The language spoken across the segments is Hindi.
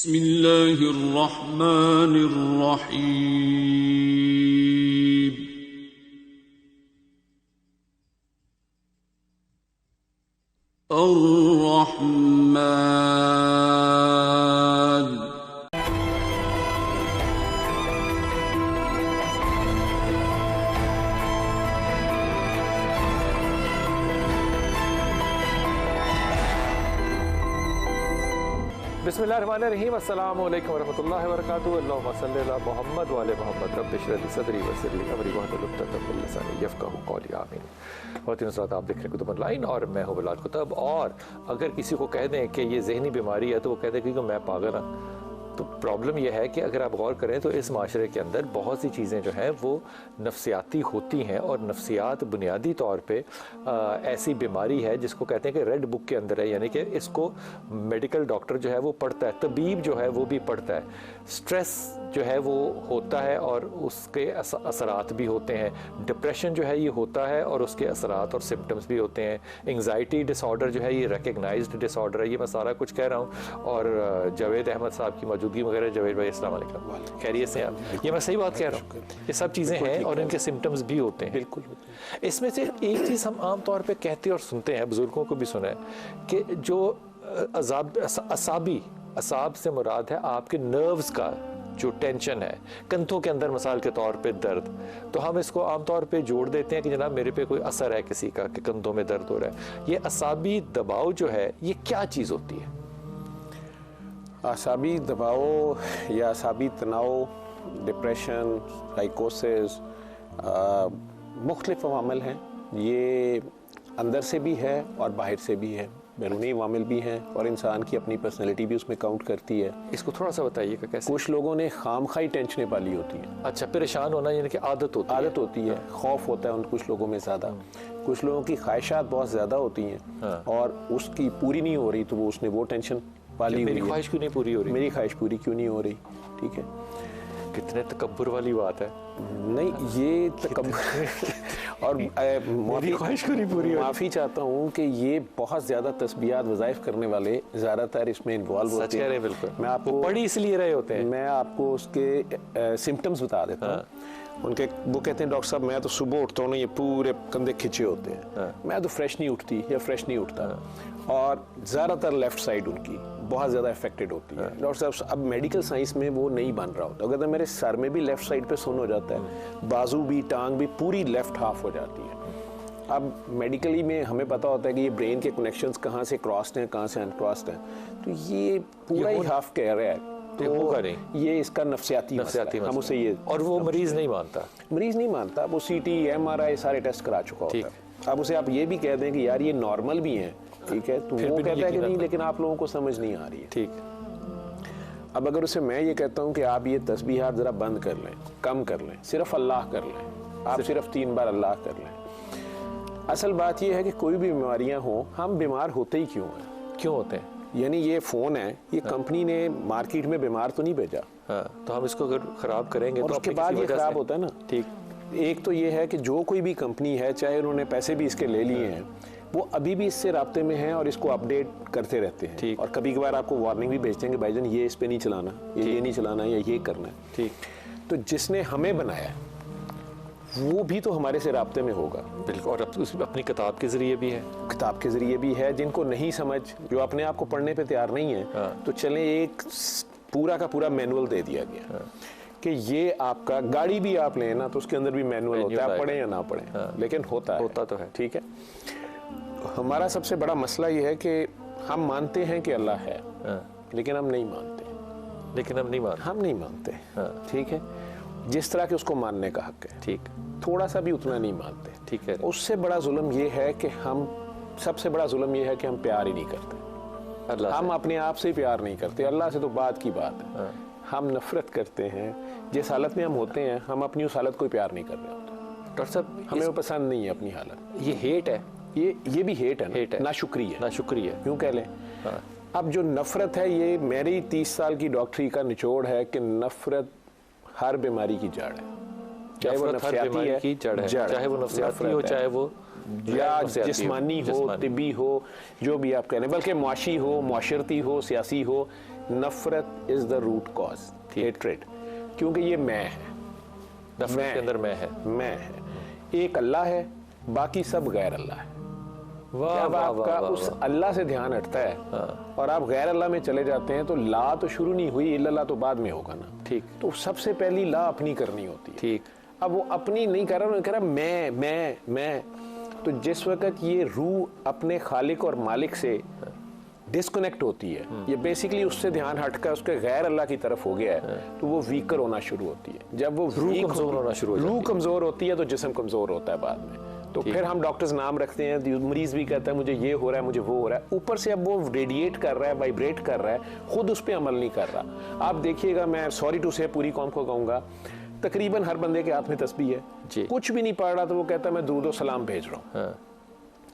बिस्मिल्लाहिर्रहमानिर्रहीम। अर्रहमान। बिस्मिल्लाहिर्रहमानिर्रहीम। अस्सलामु अलैकुम वरहमतुल्लाहि वबरकातुहू। अल्लाहुम्मा सल्लि अला मुहम्मद व आले मुहम्मद। रब्बि इश्रह ली सदरी वयस्सिर ली अमरी वहलुल उक़दतम मिन लिसानी यफ़क़हू क़ौली। आमीन। ख़वातीन हज़रात, आप देख रहे हैं कुतुब ऑनलाइन और मैं हूं बिलाल कुतुब। और अगर किसी को कह दें कि ये ज़हनी बीमारी है तो वो कह दें कि मैं पागल हूँ। तो प्रॉब्लम यह है कि अगर आप गौर करें तो इस माशरे के अंदर बहुत सी चीज़ें जो हैं वो नफ्सियाती होती हैं, और नफ्सियात बुनियादी तौर पे ऐसी बीमारी है जिसको कहते हैं कि रेड बुक के अंदर है, यानी कि इसको मेडिकल डॉक्टर जो है वो पढ़ता है, तबीब जो है वो भी पढ़ता है। स्ट्रेस जो है वो होता है और उसके असरात भी होते हैं। डिप्रेशन जो है ये होता है और उसके असरात और सिम्टम्स भी होते हैं। एंग्जाइटी डिसऑर्डर जो है ये रिकग्नाइज्ड डिसऑर्डर है। ये मैं सारा कुछ कह रहा हूँ और जावेद अहमद साहब की मौजूदगी वगैरह। जावेद भाई अस्सलाम वालेकुम, खैरियत से आप? ये मैं सही बात कह रहा हूँ? ये सब चीज़ें हैं और इनके सिम्टम्स भी होते हैं। बिल्कुल। इसमें से एक चीज़ हम आम तौर पे कहते और सुनते हैं, बुजुर्गों को भी सुना है, कि जो असाब से मुराद है आपके नर्व्स का जो टेंशन है, कंधों के अंदर मिसाल के तौर पे दर्द, तो हम इसको आमतौर पे जोड़ देते हैं कि जनाब मेरे पे कोई असर है किसी का कि कंधों में दर्द हो रहा है। ये असाबी दबाव जो है ये क्या चीज़ होती है? असाबी दबाव या असाबी तनाव, डिप्रेशन, साइकोसिस, मुख्तलिफ अवामिल हैं। ये अंदर से भी है और बाहर से भी है, बैरूनी अवामिल भी हैं, और इंसान की अपनी पर्सनैलिटी भी उसमें काउंट करती है। इसको थोड़ा सा बताइए कि कैसे? कुछ लोगों ने खामखाई टेंशनें पाली होती हैं। अच्छा, परेशान होना यानी कि आदत होती है। खौफ होता है उन कुछ लोगों में ज़्यादा। कुछ लोगों की ख्वाहिशात बहुत ज़्यादा होती हैं और उसकी पूरी नहीं हो रही तो वो उसने वो टेंशन पाली हुई है। मेरी ख्वाहिश क्यों नहीं पूरी हो रही? मेरी ख्वाहिश पूरी क्यों नहीं हो रही? ठीक है, कितने तकब्बुर वाली बात है। नहीं, ये तकब्बुर और मेरी ख्वाहिश क्यों नहीं पूरी हो रही? माफ़ी चाहता हूँ कि ये बहुत ज़्यादा तस्बीहात वज़ाइफ करने वाले ज़्यादातर इसमें इन्वॉल्व होते हैं। सच कह रहे हैं, बिल्कुल। मैं आपको पढ़ी इसलिए रहे होते हैं। मैं आपको उसके सिम्टम्स बता देता हूँ। उनके वो कहते हैं डॉक्टर साहब मैं तो सुबह उठता हूँ ना ये पूरे कंधे खिंचे होते हैं, मैं तो फ्रेश नहीं उठती या फ्रेश नहीं उठता, और ज़्यादातर लेफ्ट साइड उनकी बहुत ज़्यादा अफेक्टेड होती है। डॉक्टर साहब अब मेडिकल साइंस में वो नहीं बन रहा होता, अगर तो मेरे सर में भी लेफ्ट साइड पे सुन हो जाता है, बाजू भी, टांग भी, पूरी लेफ्ट हाफ हो जाती है। अब मेडिकली में हमें पता होता है कि ये ब्रेन के कनेक्शंस कहाँ से क्रॉस्ड हैं, कहाँ से अनक्रॉस्ड हैं, तो ये पूरा ही हाफ कह रहा है, तो ये इसका नफ्सियाती मसला, हम उसे ये, और वो मरीज नहीं मानता। मरीज नहीं मानता, वो CT MRI सारे टेस्ट करा चुका होता है। अब उसे आप ये भी कह दें कि यार ये नॉर्मल भी है, ठीक है, तो वो कहता है कि नहीं, लेकिन आप लोगों को समझ नहीं आ रही है। ठीक। अब अगर उसे मैं ये कहता हूँ कि आप ये तस्बीहात जरा बंद कर लें, कम कर लें, सिर्फ अल्लाह कर लें, आप सिर्फ 3 बार अल्लाह कर लें। असल बात ये है कि कोई भी बीमारियां हो, हम बीमार होते ही क्यों हैं? क्यों होते हैं? यानी ये फ़ोन है, ये कंपनी ने मार्केट में बीमार तो नहीं भेजा, तो हम इसको अगर ख़राब करेंगे और तो उसके बाद ये ख़राब होता है ना। ठीक। एक तो ये है कि जो कोई भी कंपनी है, चाहे उन्होंने पैसे भी इसके ले लिए हैं, वो अभी भी इससे राब्ते में हैं और इसको अपडेट करते रहते हैं। ठीक। और कभी कभार आपको वार्निंग भी भेजते हैं कि भाईजान ये इस पे नहीं चलाना, ये नहीं चलाना, या ये करना है। ठीक। तो जिसने हमें बनाया वो भी तो हमारे से राब्ते में होगा। बिल्कुल। और अपनी किताब के जरिए भी है, किताब के जरिए भी है। जिनको नहीं समझ, जो अपने आप को पढ़ने पे तैयार नहीं है, तो चले एक पूरा का पूरा मैनुअल दे दिया गया कि ये आपका, गाड़ी भी आप लें ना तो उसके अंदर भी मैनुअल होता है, आप पढ़ें या ना पढ़ें, लेकिन होता तो है। ठीक है। हमारा सबसे बड़ा मसला ये है कि हम मानते हैं कि अल्लाह है, लेकिन हम नहीं मानते। हम नहीं मानते। ठीक है। जिस तरह के उसको मानने का हक है, ठीक, थोड़ा सा भी उतना नहीं मानते। ठीक है। उससे बड़ा जुल्म ये है कि सबसे बड़ा जुल्म ये है कि हम प्यार ही नहीं करते अल्लाह से। हम अपने आप से प्यार नहीं करते, अल्लाह से तो बात की बात है। हम नफरत करते हैं। जिस हालत में हम होते हैं, हम अपनी उस हालत को प्यार नहीं कर रहे होते। डॉक्टर साहब, हमें वो पसंद नहीं है अपनी हालत। ये हेट है, ये भी हेट है, हेट है, नाशुक्री है, यूं कह लें। अब जो नफरत है, ये मेरी 30 साल की डॉक्टरी का निचोड़ है कि नफरत हर बीमारी की जड़ है, चाहे वो नफ्सियाती है, चाहे वो नफ्सियाती हो, चाहे वो या जिस्मानी हो, तिब्बी हो, जो भी आप कह रहे हैं, बल्कि मुआशी हो, मुआशरती हो, सियासी हो, नफरत is the root cause, hatred, क्योंकि ये मैं है, नफरत के अंदर मैं है, एक अल्लाह है, बाकी सब गैर अल्लाह है। जब आपका उस अल्लाह से ध्यान हटता है और आप गैर अल्लाह में चले जाते हैं, तो ला तो शुरू नहीं हुई, इल्लल्लाह तो बाद में होगा ना। ठीक, तो सबसे पहली ला अपनी करनी होती है। ठीक, अब वो अपनी नहीं कर रहा, कह रहा मैं। तो जिस वक्त ये रूह अपने खालिक और मालिक से डिस्कनेक्ट होती है, ये बेसिकली उससे ध्यान हटकर उसके गैर अल्लाह की तरफ हो गया है, तो वो वीकर होना शुरू होती है। जब वो रूह कमजोर होना शुरू हो जाती है, रूह कमजोर होती है तो जिस्म कमजोर होता है बाद में। तो फिर हम डॉक्टर्स नाम रखते हैं, मरीज भी कहता है मुझे ये हो रहा है, मुझे वो हो रहा है, ऊपर से अब वो रेडिएट कर रहा है, वाइब्रेट कर रहा है, खुद उस पर अमल नहीं कर रहा। आप देखिएगा, मैं सॉरी टू से पूरी कौम को कहूँगा, तकरीबन हर बंदे के हाथ में तस्बीह है, कुछ भी नहीं पढ़ रहा तो वो कहता है मैं दुरूद व सलाम भेज रहा हूँ।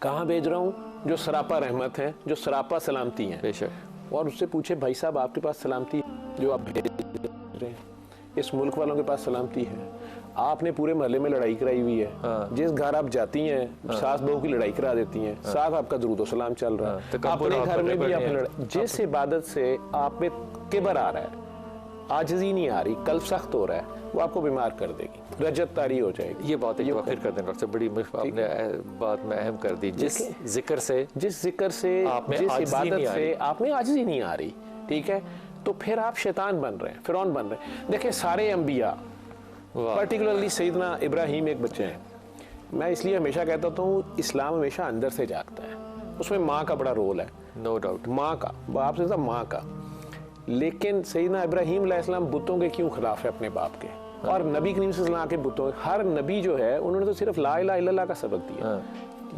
कहाँ भेज रहा हूँ? जो सरापा रहमत है, जो सरापा सलामती है। बेशक। और उससे पूछे भाई साहब आपके पास सलामती जो आप भेज रहे हैं, इस मुल्क वालों के पास सलामती है? आपने पूरे मोहल्ले में लड़ाई कराई हुई है, जिस घर आप जाती हैं सास बहू की लड़ाई करा देती हैं, साथ आपका दुरूद व सलाम चल रहा है, अपने घर में भी आपने लड़ाई। जिस इबादत से आप में किबर आ रहा है, आजिज़ी नहीं आ रही, कल्ब सख्त हो रहा है, वो आपको बीमार कर देगी, रजत तारी हो जाएगी। ये बात एक बार फिर कर दें डॉक्टर, बड़ी आपने बात में अहम कर दी। जिस जिक्र से जिस इबादत से आप में आजिज़ी नहीं आ रही, ठीक है, तो फिर आप शैतान बन रहे हैं, फिरौन बन रहे हैं। देखिए सारे अंबिया, पर्टिकुलरली सैयदना इब्राहिम एक बच्चे हैं। मैं इसलिए हमेशा कहता हूँ इस्लाम हमेशा अंदर से जागता है, उसमें माँ का बड़ा रोल है, नो डाउट, माँ का, बाप से माँ का। लेकिन सैयदना इब्राहिम अलैहिस्सलाम बुतों के क्यों खिलाफ है अपने बाप के, और नबी करीम सल्लल्लाहु अलैहि वसल्लम के बुतों, हर नबी जो है उन्होंने तो सिर्फ ला इलाहा इल्लल्लाह का सबक दिया,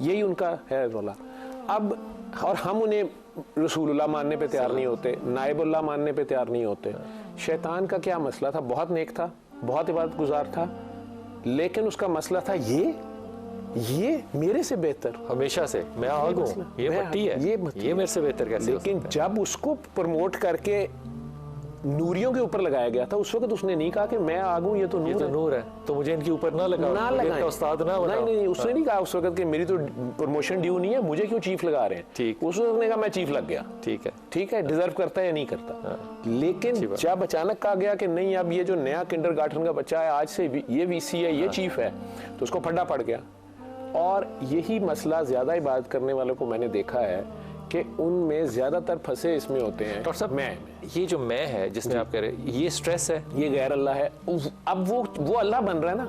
यही उनका है रोला। अब और हम उन्हें रसूलुल्लाह मानने पे तैयार नहीं होते, नाइबुल्लाह मानने पे तैयार नहीं होते। शैतान का क्या मसला था? बहुत नेक था, बहुत इबादत गुजार था, लेकिन उसका मसला था ये मेरे से बेहतर, हमेशा से मैं आग हूं, ये मट्टी है, ये मेरे से बेहतर कैसे? लेकिन जब उसको प्रमोट करके नूरियों के ऊपर लगाया गया था, उस वक्त उसने नहीं कहा कि मैं आग हूं, ये तो नूर है, तो मुझे इनके ऊपर ना लगाओ, उस्ताद ना बनाओ। नहीं, उसने नहीं कहा उस वक्त कि मेरी तो प्रमोशन ड्यू नहीं है, मुझे क्यों चीफ लगा रहे हैं। ठीक, उस वक्त ने कहा मैं चीफ लग गया, ठीक है, डिजर्व करता है या नहीं करता। लेकिन जब अचानक कहा गया कि नहीं, अब ये जो नया किंडरगार्टन का बच्चा है, आज से ये वीसी है, ये चीफ है, तो उसको फड्डा पड़ गया। और यही मसला ज्यादा इबादत करने वालों को मैंने देखा है कि उनमें ज्यादातर फंसे इसमें होते हैं। डॉक्टर साहब, मैं ये जो मैं है जिसमें आप कह रहे हैं, ये स्ट्रेस है, ये गैर अल्लाह है। अब वो अल्लाह बन रहा है ना,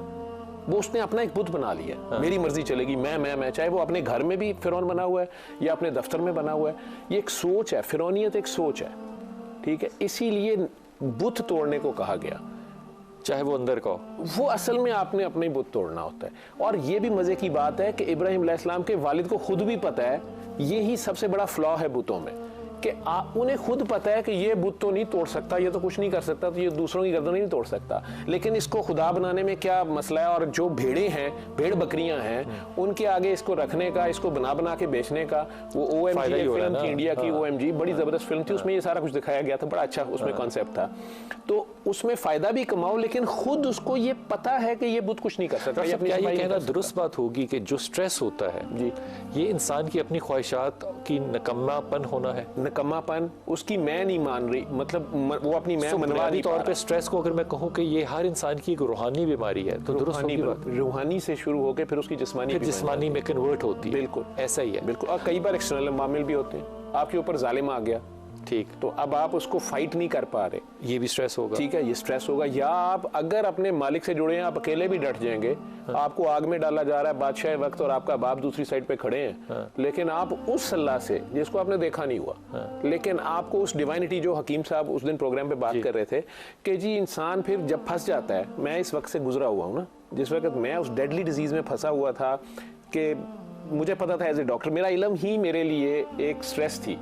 वो उसने अपना एक बुत बना लिया, मेरी मर्जी चलेगी, मैं, चाहे वो अपने घर में भी फिरौन बना हुआ है या अपने दफ्तर में बना हुआ है। ये एक सोच है, फिरौनियत एक सोच है, ठीक है, इसीलिए बुत तोड़ने को कहा गया, चाहे वो अंदर का हो। वो असल में आपने अपने बुत तोड़ना होता है। और ये भी मजे की बात है कि इब्राहिम अलैहिस्सलाम के वालिद को खुद भी पता है, यही सबसे बड़ा फ्लॉ है बुतों में, कि उन्हें खुद पता है कि ये बुत तो नहीं तोड़ सकता, ये तो कुछ नहीं कर सकता, तो ये दूसरों की गर्दन नहीं तोड़ सकता, लेकिन इसको खुदा बनाने में क्या मसला है। और जो भेड़ें हैं, भेड़ बकरियां हैं, उनके आगे इसको रखने का, इसको बना के बेचने का, वो OMG फिल्म थी, इंडिया की OMG, बड़ी जबरदस्त फिल्म थी, उसमें ये सारा कुछ दिखाया गया था, बड़ा अच्छा उसमें कॉन्सेप्ट था। तो उसमें फायदा भी कमाओ, लेकिन खुद उसको ये पता है कि ये बुत कुछ नहीं कर सकता। क्या ये कहना दुरुस्त बात होगी कि जो स्ट्रेस होता है जी, ये इंसान की अपनी ख्वाहिशात की नकम्मापन होना है? नकम्मापन, उसकी मैं नहीं मान रही, मतलब वो अपनी मैं मनवा रही। तौर पे स्ट्रेस को अगर मैं कहूँ कि ये हर इंसान की एक रूहानी बीमारी है, तो दुरुस्त होगी बात? रूहानी से शुरू होकर फिर उसकी जिस्मानी में कन्वर्ट होती है। बिल्कुल ऐसा ही है, बिल्कुल। और कई बार एक्सटर्नल मामले भी होते हैं, आपके ऊपर जालिम आ गया, ठीक, तो अब आप उसको फाइट नहीं कर पा रहे, ये भी स्ट्रेस होगा, ठीक है, ये स्ट्रेस होगा। या आप अगर अपने मालिक से जुड़े हैं, आप अकेले भी डट जाएंगे, आपको आग में डाला जा रहा है बादशाह वक्त और आपका बाप दूसरी साइड पे खड़े हैं, लेकिन आप उस अल्लाह से जिसको आपने देखा नहीं हुआ, लेकिन आपको उस डिवाइनिटी, जो हकीम साहब उस दिन प्रोग्राम पे बात कर रहे थे कि जी इंसान फिर जब फंस जाता है, मैं इस वक्त से गुजरा हुआ हूँ ना, जिस वक्त मैं उस डेडली डिजीज में फंसा हुआ था कि मुझे पता था एज ए डॉक्टर, मेरा इल्म ही मेरे लिए एक स्ट्रेस थी।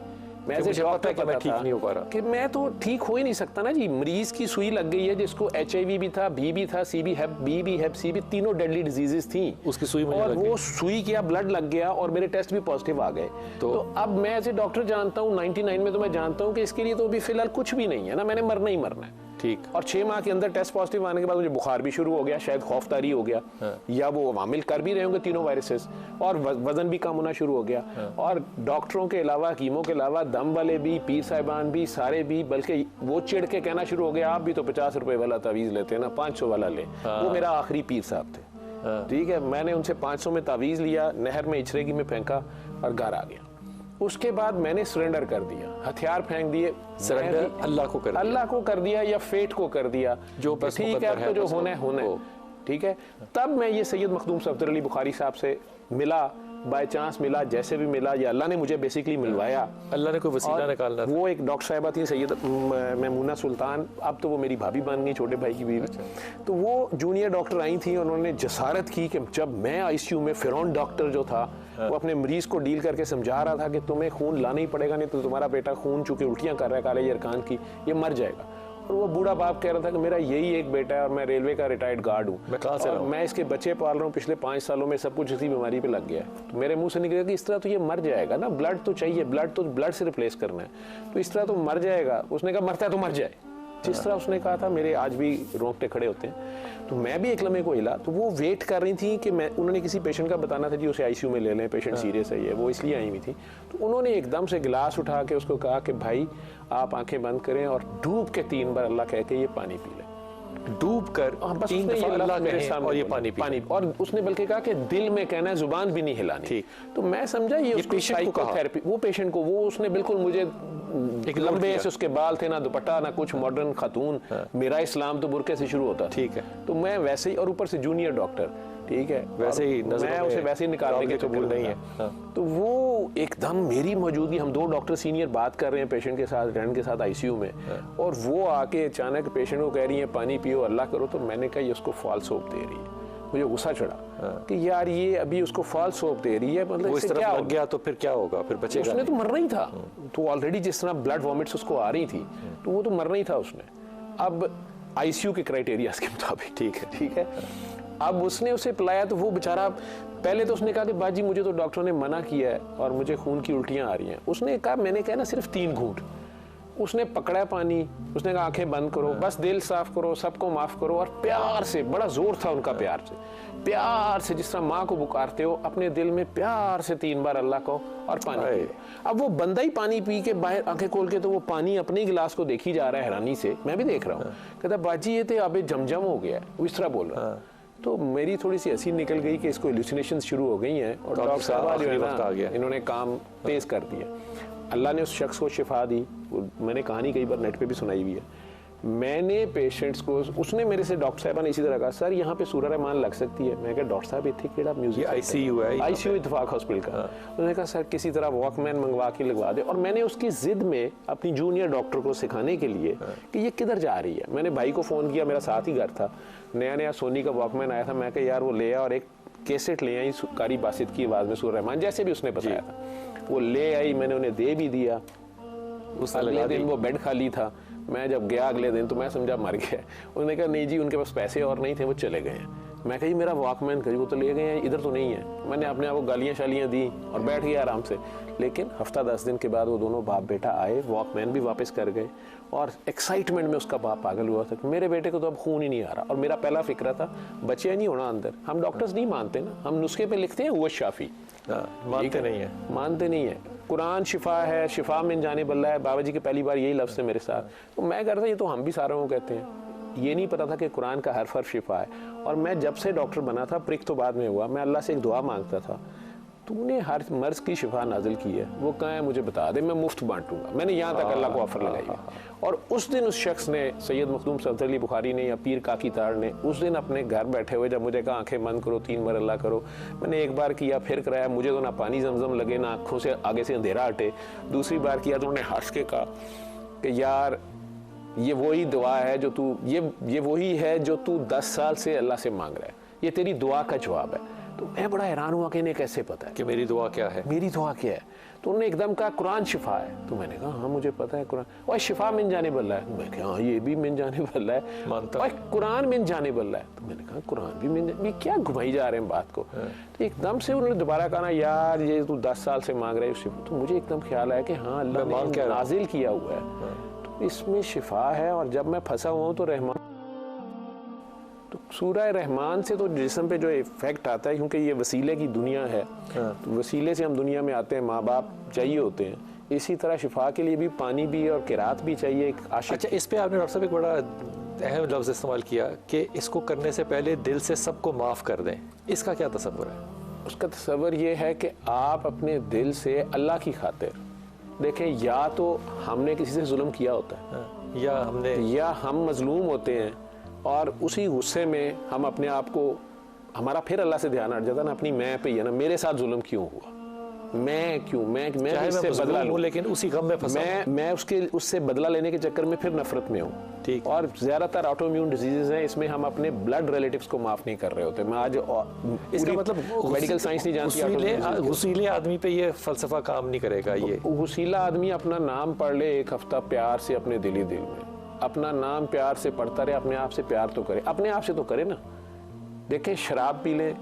मैं ऐसे डॉक्टर कि मैं ठीक नहीं हो पा रहा, कि मैं तो ठीक हो ही नहीं सकता ना जी। मरीज की सुई लग गई है जिसको HIV भी था, B भी था, C भी है, B भी है, C भी, तीनों डेडली डिजीजेस थी, उसकी सुई में, और वो सुई किया, ब्लड लग गया और मेरे टेस्ट भी पॉजिटिव आ गए। तो अब मैं ऐसे डॉक्टर जानता हूँ 99 में, तो मैं जानता हूँ कि इसके लिए तो अभी फिलहाल कुछ भी नहीं है ना, मैंने मरना ही मरना है। ठीक। और 6 माह के अंदर टेस्ट पॉजिटिव आने के बाद मुझे बुखार भी शुरू हो गया, शायद खौफदारी हो गया, या वो वामिल कर भी रहे होंगे तीनों वायरसेस, और वजन भी कम होना शुरू हो गया। और डॉक्टरों के अलावा, हकीमों के अलावा दम वाले भी, पीर साहिबान भी, सारे भी, बल्कि वो चिढ़ के कहना शुरू हो गया आप भी तो 50 रुपए वाला तावीज़ लेते हैं ना, 500 वाला ले। वो मेरा आखिरी पीर साहब थे। ठीक है, मैंने उनसे 500 में तावीज़ लिया, नहर में इचरेगी में फेंका और घर आ गया। उसके बाद मैंने सरेंडर कर दिया, हथियार फेंक दिए। सरेंडर अल्लाह को कर दिया, अल्लाह को कर दिया या फेट को कर दिया, जो बस ठीक है, अब तो जो होना है होना है। ठीक है, तब मैं ये सैयद मखदूम सफदर अली बुखारी साहब से मिला, बाय चांस मिला, जैसे भी मिला, या अल्लाह ने मुझे बेसिकली मिलवाया। अल्लाह ने कोई वसीला निकालना। वो एक डॉक्टर साहिबा थी सैयद मैमूना सुल्तान, अब तो वो मेरी भाभी बन गई, छोटे भाई की बीवी। तो वो जूनियर डॉक्टर आई थी, उन्होंने जसारत की कि जब मैं आईसीयू में फिरौन डॉक्टर जो था वो अपने मरीज को डील करके समझा रहा था कि तुम्हें खून लाना ही पड़ेगा, नहीं तो तुम्हारा बेटा खून चूंकि उल्टियां कर रहा है काले अरकान की, ये मर जाएगा। और वो बूढ़ा बाप कह रहा था कि मेरा यही एक बेटा है और मैं रेलवे का रिटायर्ड गार्ड हूँ, मैं कहाँ से और मैं इसके बच्चे पाल रहा हूँ, पिछले 5 सालों में सब कुछ इसी बीमारी पे लग गया है। तो मेरे मुंह से निकलेगा कि इस तरह तो ये मर जाएगा ना, ब्लड तो चाहिए, ब्लड तो ब्लड से रिप्लेस करना है, तो इस तरह तो मर जाएगा। उसने कहा मरता है तो मर जाए, जिस तरह उसने कहा था मेरे आज भी रोंगटे खड़े होते हैं। तो मैं भी एक लम्हे को हिला, तो वो वेट कर रही थी कि मैं, उन्होंने किसी पेशेंट का बताना था जी उसे आईसीयू में ले लें, पेशेंट सीरियस है ये, वो इसलिए आई हुई थी। तो उन्होंने एकदम से गिलास उठा के उसको कहा कि भाई आप आंखें बंद करें और डूब के 3 बार अल्लाह कह के ये पानी पी लें। डूब कर बस 3 उसने दफा ये अल्लाह मेरे कहें सामने और ये पानी पानी, और उसने बल्कि कहा कि दिल में कहना है, जुबान भी नहीं हिलानी। ठीक। तो मैं समझा ये पेशेंट को कहा, वो पेशेंट को, वो उसने बिल्कुल मुझे एक लंबे से उसके बाल थे, ना दुपट्टा ना कुछ, मॉडर्न खातून। मेरा इस्लाम तो बुरके से शुरू होता। ठीक है, तो मैं वैसे ही, और ऊपर से जूनियर डॉक्टर, ठीक है, वैसे ही मैं उसे वैसे ही निकालने के कबूल नहीं है। तो वो एकदम मेरी मौजूदगी, हम 2 डॉक्टर सीनियर बात कर रहे हैं पेशेंट के साथ, अटेंडेंट के साथ आईसीयू में, और वो आके अचानक पेशेंट को कह रही है पानी पियो, अल्लाह करो। तो मैंने कहा ये उसको फॉल्स होप दे रही है। मुझे गुस्सा चढ़ा कि यार ये अभी उसको फॉल्स होप दे रही है, मतलब इस तरह लग गया तो फिर क्या होगा, फिर बचेगा। उसने तो मरना ही था, तो ऑलरेडी जिस तरह ब्लड वॉमिट्स उसको आ रही थी, तो वो तो मरना ही था उसने। अब आईसीयू के क्राइटेरियाज के मुताबिक, ठीक है, अब उसने उसे पिलाया, तो वो बेचारा, पहले तो उसने कहा कि बाजी मुझे तो डॉक्टर ने मना किया है और मुझे खून की उल्टियां आ रही हैं। उसने कहा, मैंने कहा ना सिर्फ 3 घूंट। उसने पकड़ा पानी, उसने कहा आंखें बंद करो, बस दिल साफ करो, सबको माफ करो, और प्यार से, बड़ा जोर था उनका प्यार से जिस तरह माँ को पुकारते हो, अपने दिल में प्यार से 3 बार अल्लाह को, और पानी पी लो। अब वो बंदा ही पानी पी के बाहर आंखें खोल के, तो वो पानी अपने गिलास को देखी जा रहा है हैरानी से, मैं भी देख रहा हूँ। कहता बाजी ये तो अबे जमजम हो गया है, वो इस तरह बोल रहा है। तो मेरी थोड़ी सी हंसी निकल गई कि इसको इल्यूसिनेशन शुरू हो गई हैं, और डॉक्टर साहब जो है ना, इन्होंने काम तेज कर दिया। अल्लाह ने उस शख्स को शिफा दी। मैंने कहानी कई बार नेट पे भी सुनाई हुई है। मैंने पेशेंट्स को, उसने मेरे से, डॉक्टर साहब ने इसी तरह कहा, सर यहाँ पे सूरह रहमान लग सकती है। मैं कहा डॉक्टर साहब इतनी केड़ा म्यूजिक, आईसीयू है, आईसीयू इत्तेफाक हॉस्पिटल का। उन्होंने कहा सर किसी तरह वॉकमैन मंगवा के लगवा दे। और मैंने उसकी जिद में अपनी जूनियर डॉक्टर को सिखाने के लिए कि ये किधर जा रही है, मैंने भाई को फ़ोन किया, मेरा साथ ही घर था, नया सोनी का वॉकमैन आया था। मैं कहा यार वो ले आया, और एक कैसेट ले आई कारी बासित की आवाज़ में सूरह रहमान, जैसे भी उसने बताया था, वो ले आई, मैंने उन्हें दे भी दिया। अगले दिन वो बेड खाली था। मैं जब गया अगले दिन तो मैं समझा मर गया। उन्होंने कहा नहीं जी उनके पास पैसे और नहीं थे, वो चले गए हैं। मैं कही मेरा वॉकमैन कही, वो तो ले गए हैं, इधर तो नहीं है। मैंने अपने आप को गालियाँ शालियाँ दी और बैठ गया आराम से। लेकिन हफ्ता 10 दिन के बाद वो दोनों बाप बेटा आए, वॉकमैन भी वापस कर गए, और एक्साइटमेंट में उसका बाप पागल हुआ था कि मेरे बेटे को तो अब खून ही नहीं आ रहा। और मेरा पहला फिक्र था बच्चे नहीं होना अंदर। हम डॉक्टर्स नहीं मानते ना, हम नुस्खे पे लिखते हैं वो शाफी, मानते नहीं है। कुरान शिफा है, शिफा मिन जानिब अल्लाह है। बाबा जी के पहली बार यही लफ्ज़ है मेरे साथ। तो मैं करता ये तो हम भी सारों को कहते हैं, ये नहीं पता था कि कुरान का हर हर्फ शिफा है। और मैं जब से डॉक्टर बना था, प्रिक तो बाद में हुआ, मैं अल्लाह से एक दुआ मांगता था, तूने हर मर्ज की शिफा नाजिल की है, वो कहाँ है मुझे बता दे, मैं मुफ्त बांटूंगा। मैंने यहाँ तक अल्लाह को ऑफर लगाई है। और उस दिन उस शख्स ने, सैयद मखदूम सफदर अली बुखारी ने या पीर काकी तार ने, उस दिन अपने घर बैठे हुए जब मुझे कहा आंखें बंद करो 3 बार अल्लाह करो, मैंने एक बार किया, फिर कराया, मुझे तो ना पानी जमजम लगे ना आंखों से आगे से अंधेरा हटे। दूसरी बार किया तो उन्होंने हंस के कहा कि यार ये वही दुआ है जो तू, ये वही है जो तू 10 साल से अल्लाह से मांग रहा है, ये तेरी दुआ का जवाब है। तो मैं बड़ा हैरान हुआ कि इन्हें कैसे पता है कि मेरी दुआ क्या है, मेरी दुआ क्या है। तो उन्होंने एकदम कहा कुरान शिफा है। तो मैंने कहा हाँ मुझे पता है कुरान, और शिफा मिन जाने बल्ला है। मैं कहा हाँ ये भी मिन जाने बल्ला है, और कुरान मिन जाने बल्ला है। तो मैंने कहा कुरान भी मिन, ये क्या घुमाई जा रहे हैं बात को। तो एकदम से उन्होंने दोबारा कहा ना यार ये तू 10 साल से मांग रहे है, तो मुझे एकदम ख्याल आया कि हाँ अल्लाह ने नाजिल किया हुआ है। इसमें शिफा है। और जब मैं फंसा हुआ हूँ तो रहमान, तो सूरह रहमान से तो जिस्म पे जो इफेक्ट आता है, क्योंकि ये वसीले की दुनिया है, तो वसीले से हम दुनिया में आते हैं, माँ बाप चाहिए होते हैं, इसी तरह शिफा के लिए भी पानी भी और किरात भी चाहिए एक आशिक। अच्छा, इस पे आपने डॉक्टर साहब एक बड़ा अहम लफ्ज़ इस्तेमाल किया कि इसको करने से पहले दिल से सबको माफ़ कर दें, इसका क्या तसव्वुर है? उसका तसव्वुर ये है कि आप अपने दिल से अल्लाह की खातिर देखें, या तो हमने किसी से जुल्म किया होता है या हम मजलूम होते हैं और उसी गुस्से में हम अपने आप को, हमारा फिर अल्लाह से ध्यान हट जाता है ना, अपनी मैं पे है ना, मेरे साथ जुल्म क्यों हुआ, मैं इससे बदला लूं, लेकिन उसी गम में फंसा मैं उससे बदला लेने के चक्कर में फिर नफरत में हूँ। ठीक। और ज्यादातर ऑटोइम्यून डिजीजेज हैं, इसमें हम अपने ब्लड रिलेटिव्स को माफ नहीं कर रहे होते। मैं आज इसका मतलब मेडिकल साइंस नहीं जानती, गुस्सीले आदमी पे ये फलसफा काम नहीं करेगा। ये गुस्सीला आदमी अपना नाम पढ़ ले एक हफ्ता प्यार से अपने दिली दिल में, अपना नाम प्यार से पढ़ता रहे, अपने आप से प्यार तो करे, अपने आप से तो करे ना। देखें, शराब पी ले,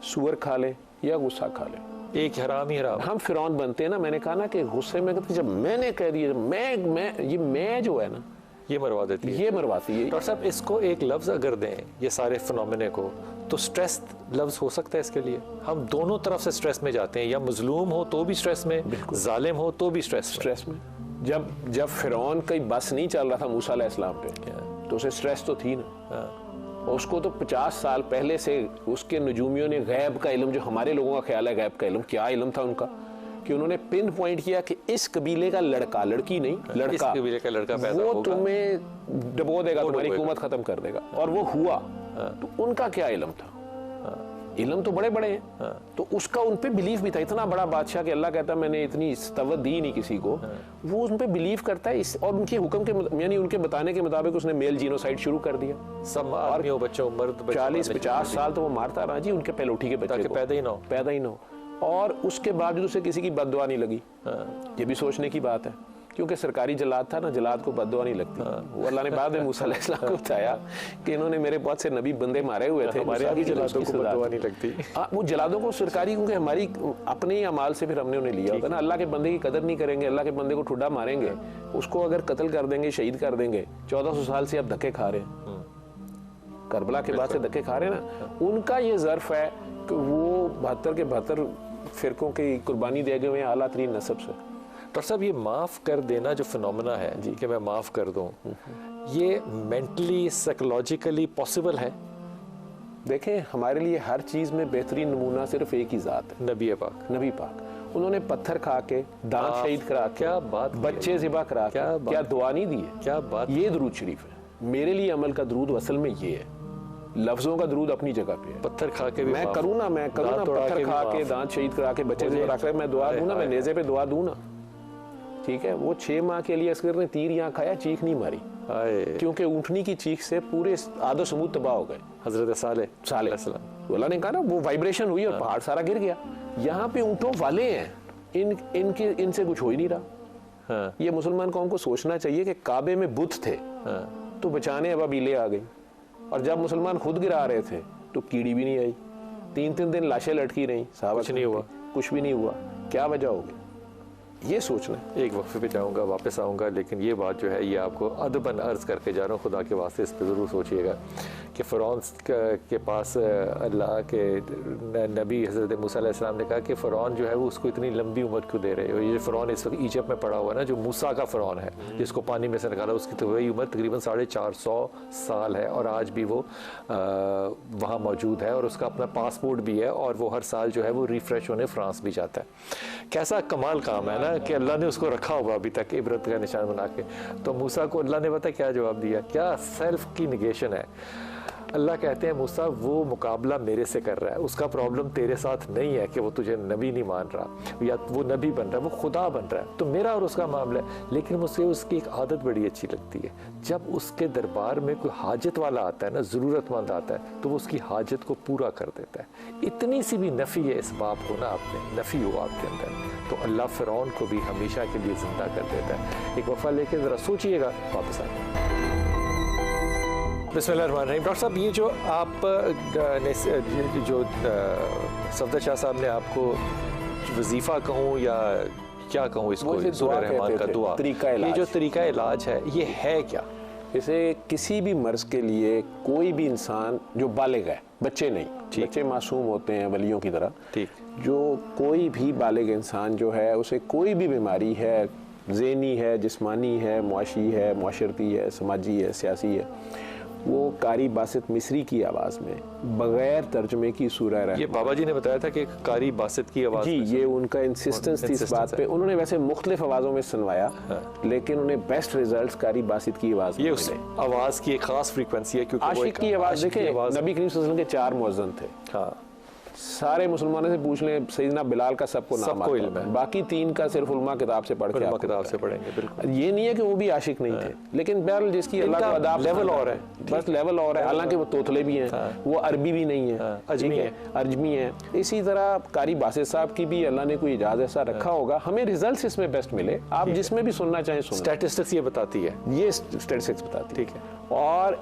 सुअर खा ले या गुस्सा खा ले, एक हराम ही हराम। हम फिरौन बनते हैं ना। मैंने कहा ना कि गुस्से में जब मैंने कह दिया, मैं जो है ना, ये मरवा देती है, ये मरवाती है। डॉक्टर साहब, इसको एक लफ्ज़ अगर दें ये सारे फिनोमेने को, तो स्ट्रेस लफ्ज़ हो सकता है इसके लिए? हम दोनों तरफ से स्ट्रेस में जाते हैं, या मजलूम हो तो भी स्ट्रेस में, जालिम हो तो भी स्ट्रेस में। जब फिरौन कहीं बस नहीं चल रहा था मूसा अलैहिस्सलाम पे, तो उसे स्ट्रेस तो थी ना। उसको तो 50 साल पहले से उसके नजूमियों ने गैब का इल्म, जो हमारे लोगों का ख्याल है गैब का इल्म, क्या इल्म था उनका, कि उन्होंने पिन पॉइंट किया कि इस कबीले का लड़का, लड़की नहीं, लड़का, इस कबीले का लड़का पैदा वो होगा, तुम्हें डबो देगा, तुम्हारी हुकूमत खत्म कर देगा। और वो हुआ। तो उनका क्या इल्म था? इल्म तो बड़े बड़े हैं, तो उसका उन पे बिलीफ भी था। इतना बड़ा बादशाह कि अल्लाह कहता मैंने इतनी इस्तवत दी नहीं किसी को, वो उन पे बिलीव करता है। और उनके हुक्म के, यानी उनके बताने के मुताबिक उसने मेल जीनोसाइड शुरू कर दिया। सब आदमियों, बच्चों, मर्द 40-50 साल तो वो मारता रहा जी उनके पहलौठी के बच्चे को, पैदा ही ना हो। और उसके बावजूद उसे किसी की बद्दुआ नहीं लगी। ये भी सोचने की बात है, क्योंकि सरकारी जलाद था ना, जलाद को बद्दुआ नहीं लगती। वो अल्लाह ने बाद में मूसा अलैहिस्सलाम को बताया कि इन्होंने मेरे बहुत से नबी बंदे मारे हुए थे, हमारे भी जलादों को बद्दुआ नहीं लगती। वो जलादों को सरकारी, क्योंकि हमारी अपने ही अमाल से फिर हमने उन्हें लिया होगा ना। अल्लाह के बंदे की कदर नहीं करेंगे, अल्लाह के बंदे को ठुड्डा मारेंगे, उसको अगर कत्ल कर देंगे, शहीद कर देंगे। 1400 साल से अब धक्के खा रहे हैं, करबला के बाद से धक्के खा रहे हैं ना। उनका ये ज़र्फ है कि वो 72 के 72 फिरकों की कुर्बानी दे गए हुए हैं आला तरीन नस्ब से। डॉक्टर साहब, ये माफ़ कर देना जो फिनोमेना है जी, कि मैं माफ़ कर दूं, ये मेंटली, साइकोलॉजिकली पॉसिबल है? देखें, हमारे लिए हर चीज़ में बेहतरीन नमूना सिर्फ एक ही ज़ात है, नबी पाक। उन्होंने पत्थर खा के, दांत शहीद करा के, क्या बात, बच्चे ज़िबा करा के, क्या दुआ नहीं दी है? क्या बात। ये दरूद शरीफ है। मेरे लिए अमल का दरूद असल में ये है। लफ्जों का दरूद अपनी जगह पे है। पत्थर खा के भी मैं करूँ ना, पत्थर खा के, दांत शहीद करा के, बच्चे ज़िबा रख, मैं दुआ दूँ ना, मैं नेज़े पे दुआ दूँ ना, ठीक है। वो 6 माह के लिए असगर ने तीर यहाँ खाया, चीख नहीं मारी, क्योंकि ऊँटनी की चीख से पूरे आदो समूद तबाह हो गए। हजरत साले अल्लाह ने कहा ना, वो वाइब्रेशन हुई और पहाड़ सारा गिर गया। यहाँ पे ऊँटों वाले हैं, इनसे कुछ हो ही नहीं रहा। ये मुसलमान कौम को सोचना चाहिए कि काबे में बुत थे तो बचाने अबाबीलें आ गई, और जब मुसलमान खुद गिरा रहे थे तो कीड़ी भी नहीं आई। 3-3 दिन लाशें लटकी रहीं, कुछ नहीं हुआ, कुछ भी नहीं हुआ। क्या वजह होगी? ये सोचना। एक वक्फे पे जाऊंगा, वापस आऊंगा, लेकिन ये बात जो है ये आपको अदबन अर्ज़ करके जा रहा हूँ, खुदा के वास्ते इस पर ज़रूर सोचिएगा कि फ़िरौन के पास अल्लाह के नबी हज़रत मूसा अलैहिस्सलाम ने कहा कि फ़िरौन जो है वो उसको इतनी लंबी उम्र क्यों दे रहे हो? ये फ़िरौन इस वक्त इजिप्ट में पड़ा हुआ है ना, जो मूसा का फ़िरौन है, जिसको पानी में से निकाला, उसकी तो वही उम्र तकरीबन 450 साल है, और आज भी वो वहाँ मौजूद है, और उसका अपना पासपोर्ट भी है, और वो हर साल जो है वो रिफ़्रेश होने फ्रांस भी जाता है। कैसा कमाल काम है ना कि अल्लाह ने उसको रखा हुआ अभी तक इबरत का निशान बना के। तो मूसा को अल्लाह ने पता क्या जवाब दिया? क्या सेल्फ की निगेशन है। अल्लाह कहते हैं मूसा वो मुकाबला मेरे से कर रहा है, उसका प्रॉब्लम तेरे साथ नहीं है कि वो तुझे नबी नहीं मान रहा या वो नबी बन रहा है, वो खुदा बन रहा है, तो मेरा और उसका मामला है। लेकिन मुझे उसकी एक आदत बड़ी अच्छी लगती है, जब उसके दरबार में कोई हाजत वाला आता है ना, ज़रूरतमंद आता है, तो वो उसकी हाजत को पूरा कर देता है। इतनी सी भी नफ़ी है इस बाप को ना, आपने नफ़ी हो आपके अंदर, तो अल्लाह फ़िरौन को भी हमेशा के लिए ज़िंदा कर देता है। एक वफ़ा लेके ज़रा सोचिएगा, वापस आए। बिस्मिल्लाहिर्रहमानिर्रहीम। डॉक्टर साहब, ये जो आप जो सफदर शाह साहब ने आपको वजीफ़ा कहूँ या क्या कहूँ इसको, वो इसे सूरह दुआ रहमान कहते का थे, दुआ, तरीका ये इलाज। जो तरीका इलाज है ये है क्या? जैसे किसी भी मर्ज के लिए कोई भी इंसान जो बालिग है, बच्चे नहीं, बच्चे मासूम होते हैं वलियों की तरह, ठीक, जो कोई भी बालिग इंसान जो है उसे कोई भी बीमारी है, ज़हनी है, जिस्मानी है, मुआशी है, मुआशरती है, समाजी है, सियासी है, वो कारी बासित मिस्री की आवाज़ में बग़ैर तर्जमे की सूरह रहमान। ये बाबा जी ने बताया था कि कारी बासित की आवाज़ जी, ये उनका इंसिस्टेंस थी इस बात पे। उन्होंने वैसे मुख्तलिफ आवाज़ों में सुनवाया, लेकिन उन्हें बेस्ट रिजल्ट्स कारी बासित की आवाज़ में ये उस आवाज़ की एक खास फ्रीक्वेंसी है, क्योंकि आशिक की आवाज़ देखें, नबी करीम सल्लल्लाहु अलैहि वसल्लम के 4 मुअज्जिन थे। हाँ, सारे मुसलमानों से पूछ लें, सैयदना बिलाल का सबको नाम आता इल्म है, बाकी 3 का सिर्फ उलमा किताब से पढ़ के आपको किताब से पढ़ेंगे। बिल्कुल, ये नहीं है कि वो भी आशिक नहीं थे, लेकिन बहरहाल जिसकी अल्लाह को अदाब लेवल और है, बस लेवल और है। हालांकि वो तोतले भी हैं, वो अरबी भी नहीं है, अजमी है, अजमी है। इसी तरह कारी बासित साहब की भी अल्लाह ने कोई इजाज़त ऐसा रखा होगा, हमें रिजल्ट्स इसमें बेस्ट मिले। आप जिसमें भी सुनना चाहें सुन। स्टैटिस्टिक्स ये बताती है, ये स्टैटिस्टिक्स बताती है। ठीक है। और